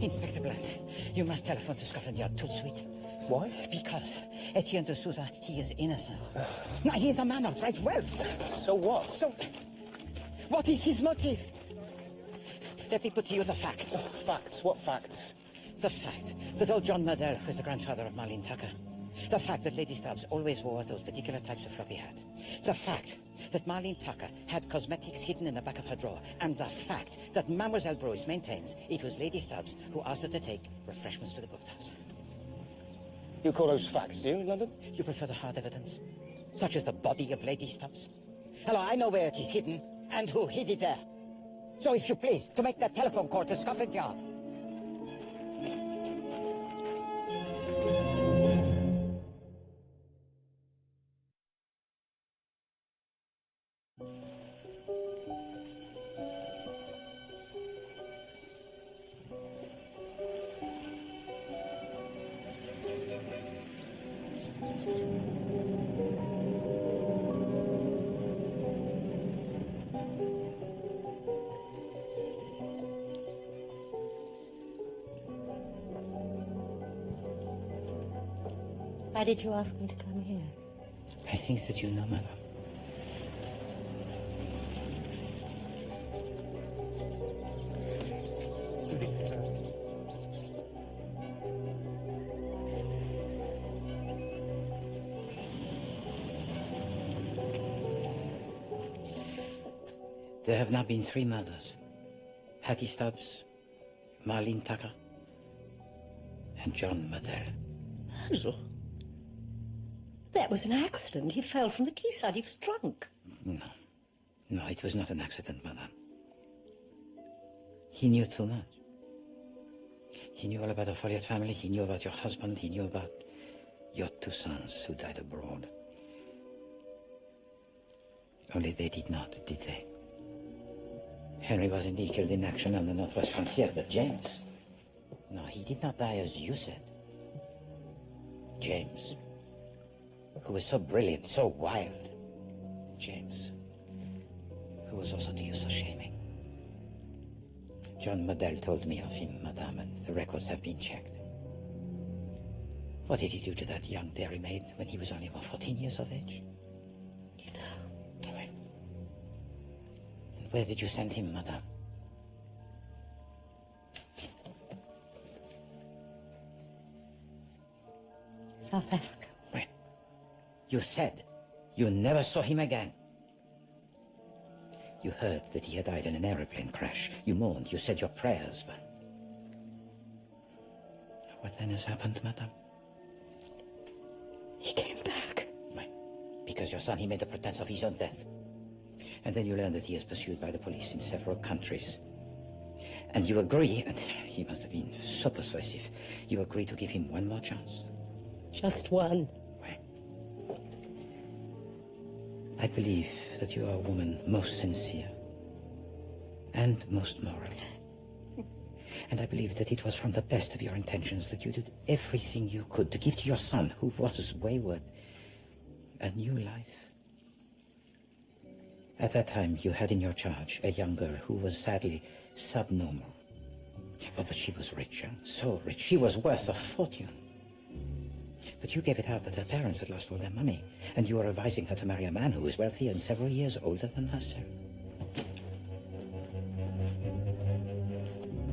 Inspector Bland, you must telephone to Scotland Yard tout de suite. Why? Because Etienne de Souza, he is innocent. Now, he is a man of great wealth. So what? So, what is his motive? Let me put to you the facts. Facts? What facts? The fact that old John Murdell was the grandfather of Marlene Tucker. The fact that Lady Stubbs always wore those particular types of floppy hat. The fact that Marlene Tucker had cosmetics hidden in the back of her drawer. And the fact that Mademoiselle Bruce maintains it was Lady Stubbs who asked her to take refreshments to the boathouse. You call those facts, do you, in London? You prefer the hard evidence, such as the body of Lady Stubbs? Hello, I know where it is hidden and who hid it there. So if you please, to make that telephone call to Scotland Yard. Why did you ask me to come here? I think that you know, madam. Good evening, sir. There have now been 3 murders. Hattie Stubbs, Marlene Tucker, and John Murdell. Murder? That was an accident. He fell from the quayside. He was drunk. No, it was not an accident, madame. He knew too much. He knew all about the Folliot family. He knew about your husband. He knew about your 2 sons who died abroad. Only they did not, did they? Henry was indeed killed in action on the northwest frontier, but James... No, he did not die as you said. James, who was so brilliant, so wild. James, who was also to you so shaming. John Murdell told me of him, madame, and the records have been checked. What did he do to that young dairymaid when he was only about 14 years of age? You know. And where did you send him, madame? South Africa. Wait. You said you never saw him again. You heard that he had died in an aeroplane crash. You mourned, you said your prayers, but... What then has happened, madame? He came back. Why? Because your son, he made a pretense of his own death. And then you learned that he is pursued by the police in several countries. And you agree, and he must have been so persuasive, you agree to give him one more chance. Just one. Why? I believe that you are a woman most sincere and most moral. And I believe that it was from the best of your intentions that you did everything you could to give to your son, who was wayward, a new life. At that time, you had in your charge a young girl who was sadly subnormal. Oh, but she was rich, so rich. She was worth a fortune. But you gave it out that her parents had lost all their money, and you were advising her to marry a man who was wealthy and several years older than herself.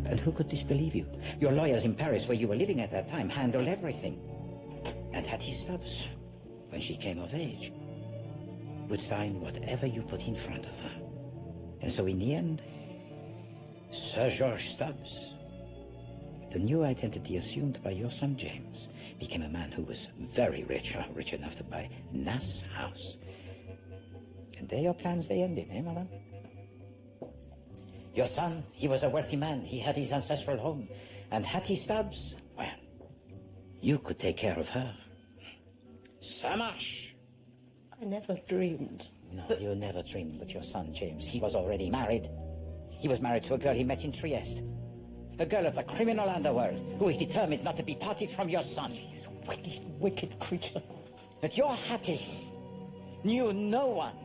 And who could disbelieve you? Your lawyers in Paris, where you were living at that time, handled everything. And Hattie Stubbs, when she came of age, would sign whatever you put in front of her. And so in the end, Sir George Stubbs the new identity assumed by your son James became a man who was very rich, rich enough to buy Nass House. And there your plans, they ended, eh, madame? Your son, he was a wealthy man. He had his ancestral home. And Hattie Stubbs, well, you could take care of her. Ça marche. I never dreamed. No, you never dreamed that your son, James, he was already married. He was married to a girl he met in Trieste. A girl of the criminal underworld who is determined not to be parted from your son. He's a wicked, wicked creature. But your Hattie knew no one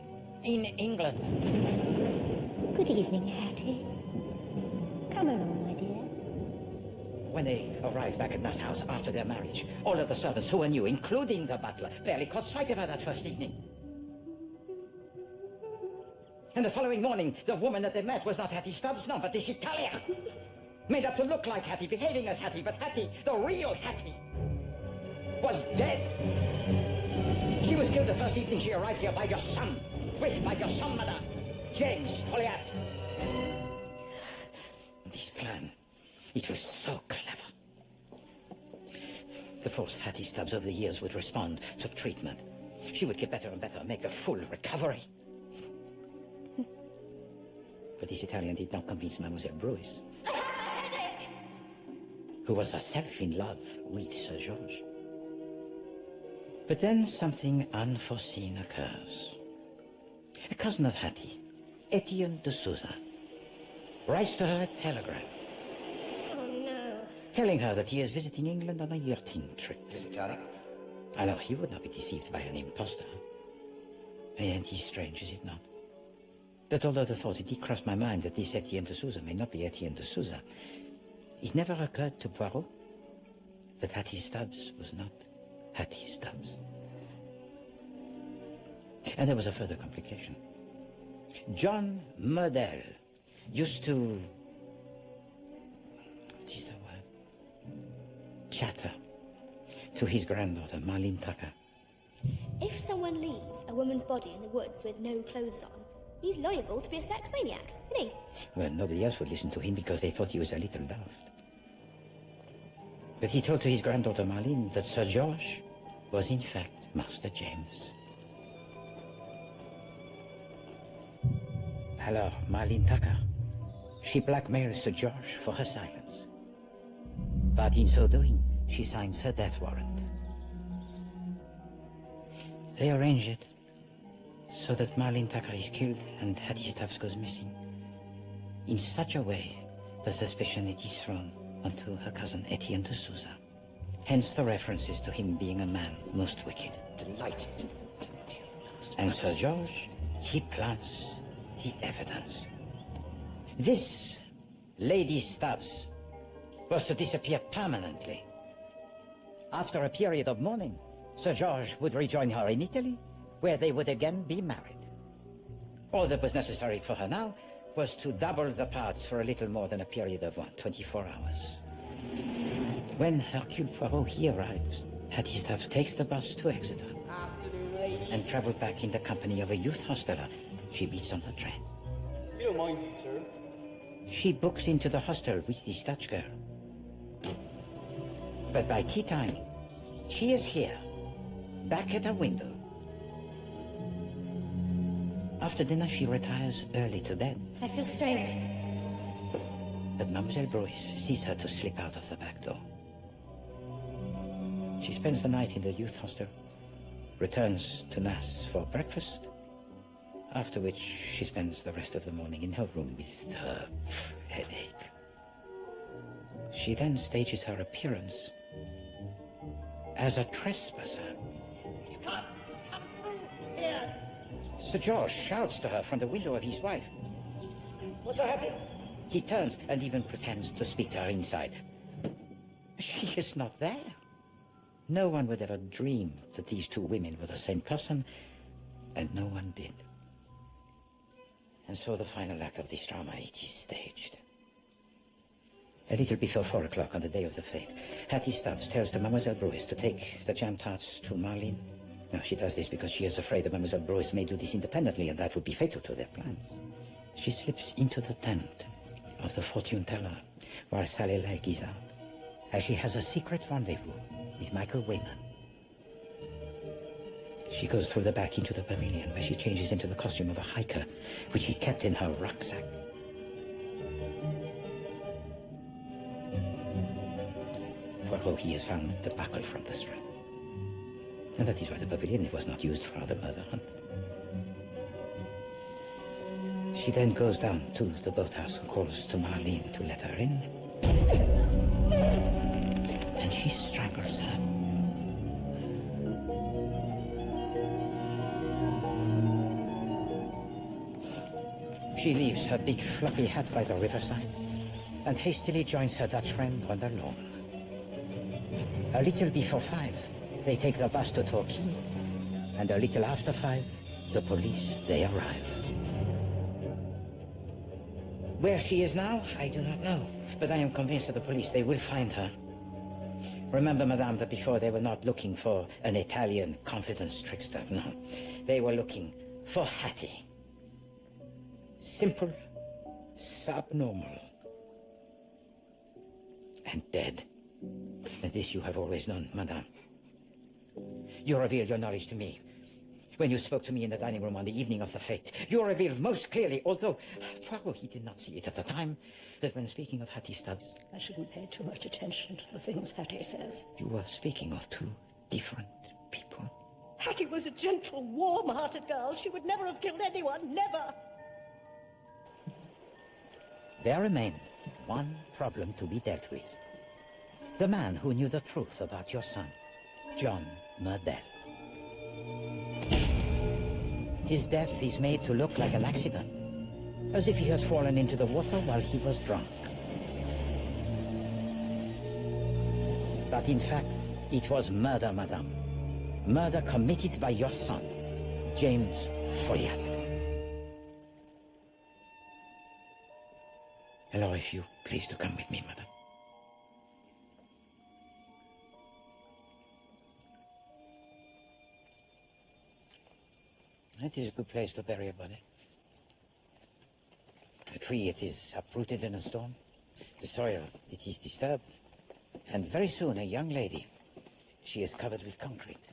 in England. Good evening, Hattie. Come along, my dear. When they arrived back at Nass House after their marriage, all of the servants who were new, including the butler, barely caught sight of her that first evening. And the following morning, the woman that they met was not Hattie Stubbs, no, but this Italian. Made up to look like Hattie, behaving as Hattie, but Hattie, the real Hattie, was dead. She was killed the first evening she arrived here by your son. Wait, by your son, madame, James Folly. This plan, it was so clever. The false Hattie Stubbs over the years would respond, took treatment. She would get better and better, make a full recovery. But this Italian did not convince Mademoiselle Bruce, who was herself in love with Sir George. But then something unforeseen occurs. A cousin of Hattie, Etienne de Souza, writes to her a telegram. Oh, no. Telling her that he is visiting England on a yachting trip. Is it, darling? I know he would not be deceived by an impostor. And it's strange, is it not? That although the thought it did cross my mind that this Etienne de Souza may not be Etienne de Souza, it never occurred to Poirot that Hattie Stubbs was not Hattie Stubbs. And there was a further complication. John Murdell used to... what is the word? Chatter to his granddaughter, Marlene Tucker. If someone leaves a woman's body in the woods with no clothes on, he's liable to be a sex maniac, isn't he? Well, nobody else would listen to him because they thought he was a little daft. But he told to his granddaughter Marlene that Sir George was in fact Master James. Alors, Marlene Tucker, she blackmails Sir George for her silence. But in so doing, she signs her death warrant. They arrange it so that Marlene Tucker is killed and Hattie Stubbs goes missing. In such a way, the suspicion it is thrown onto her cousin Etienne de Souza. Hence the references to him being a man most wicked. Delighted. And Sir George, he plants the evidence. This Lady Stubbs was to disappear permanently. After a period of mourning, Sir George would rejoin her in Italy, where they would again be married. All that was necessary for her now was to double the parts for a little more than a period of 24 hours. When Hercule Poirot he arrives, Hattie Stubbs takes the bus to Exeter and travels back in the company of a youth hosteler she meets on the train. You don't mind, sir? She books into the hostel with this Dutch girl. But by tea time, she is here, back at her window. After dinner, she retires early to bed. I feel strange. But Mademoiselle Bruce sees her to slip out of the back door. She spends the night in the youth hostel, returns to Nass for breakfast, after which she spends the rest of the morning in her room with her headache. She then stages her appearance as a trespasser. You can't come through here. Sir George shouts to her from the window of his wife. What's I have here? He turns and even pretends to speak to her inside. She is not there. No one would ever dream that these two women were the same person, and no one did. And so the final act of this drama, it is staged. A little before 4 o'clock on the day of the fete, Hattie Stubbs tells to Mademoiselle Bruce to take the jam tarts to Marlene. Now, she does this because she is afraid that Mademoiselle Bruce may do this independently, and that would be fatal to their plans. She slips into the tent of the fortune teller while Sally Legg is out. as she has a secret rendezvous with Michael Wayman. She goes through the back into the pavilion, where she changes into the costume of a hiker, which she kept in her rucksack. Poirot, he has found the buckle from the strap. And that is why the pavilion was not used for the murder hunt. She then goes down to the boathouse and calls to Marlene to let her in. And she strangles her. She leaves her big floppy hat by the riverside and hastily joins her Dutch friend on the lawn. A little before 5, they take the bus to Torquay, and a little after 5, the police, they arrive. Where she is now, I do not know, but I am convinced that the police, they will find her. Remember, madame, that before they were not looking for an Italian confidence trickster, no. They were looking for Hattie. Simple, subnormal, and dead. And this you have always known, madame. You revealed your knowledge to me when you spoke to me in the dining room on the evening of the fete. You revealed most clearly, although Poirot, he did not see it at the time, that when speaking of Hattie Stubbs... I shouldn't pay too much attention to the things Hattie says. You were speaking of two different people. Hattie was a gentle, warm-hearted girl. She would never have killed anyone, never. There remained one problem to be dealt with. The man who knew the truth about your son, John Murdell. His death is made to look like an accident, as if he had fallen into the water while he was drunk. But in fact, it was murder, madame. Murder committed by your son, James Folliot. Hello, if you please to come with me, madame. It is a good place to bury a body. A tree, it is uprooted in a storm. The soil, it is disturbed. And very soon, a young lady, she is covered with concrete.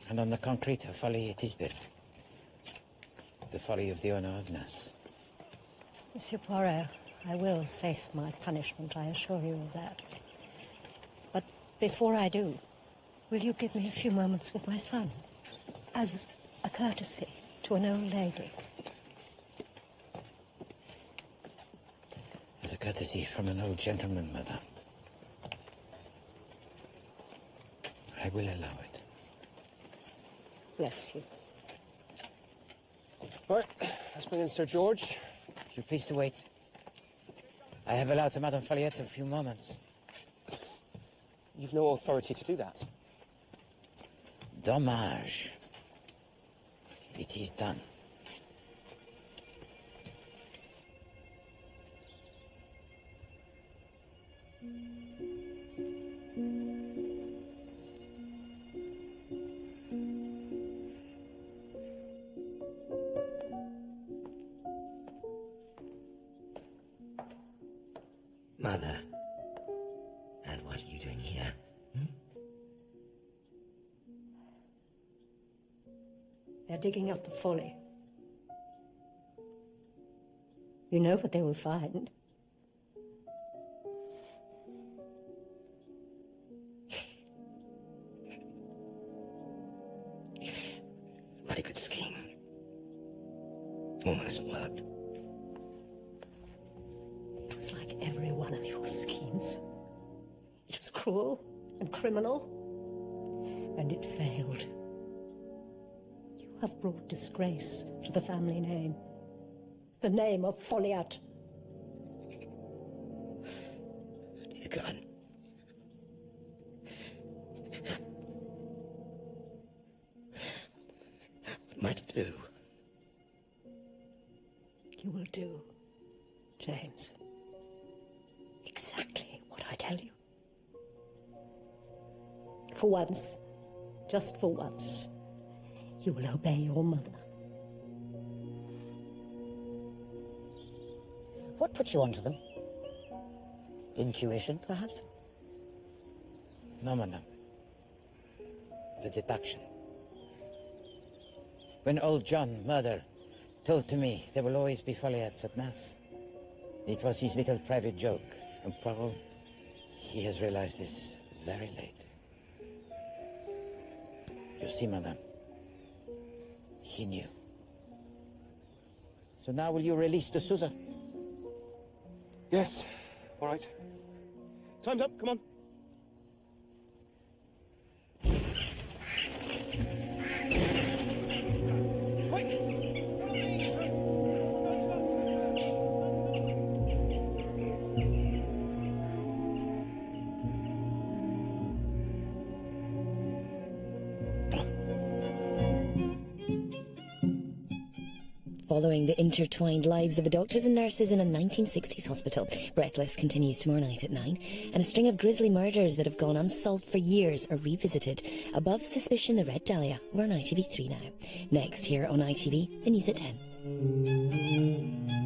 And on the concrete, a folly, it is built. The folly of the owner of Nass. Monsieur Poirot, I will face my punishment, I assure you of that. But before I do, will you give me a few moments with my son? As a courtesy to an old lady. As a courtesy from an old gentleman, madame. I will allow it. Bless you. Right, let's bring in Sir George. If you please to wait. I have allowed to Madame Folliot a few moments. You've no authority to do that. Dommage. It is done. Mother, and what are you doing here? They're digging up the Folly. You know what they will find. What a good scheme. Almost worked. It was like every one of your schemes. It was cruel and criminal, and it failed. You have brought disgrace to the family name. The name of Folliot. Dear God. What am I to do? You will do, James. Exactly what I tell you. For once, just for once, you will obey your mother. What put you onto them? Intuition, perhaps? No, madame. The deduction. When old John, murder, told to me there will always be Folliats at Mass, it was his little private joke. And Poirot, he has realized this very late. You see, madame, he knew. So now will you release de Souza? Yes, all right. Time's up, come on. Following the intertwined lives of the doctors and nurses in a 1960s hospital, Breathless continues tomorrow night at 9, and a string of grisly murders that have gone unsolved for years are revisited. Above Suspicion, the Red Dahlia, over on ITV3 now. Next here on ITV, the news at 10.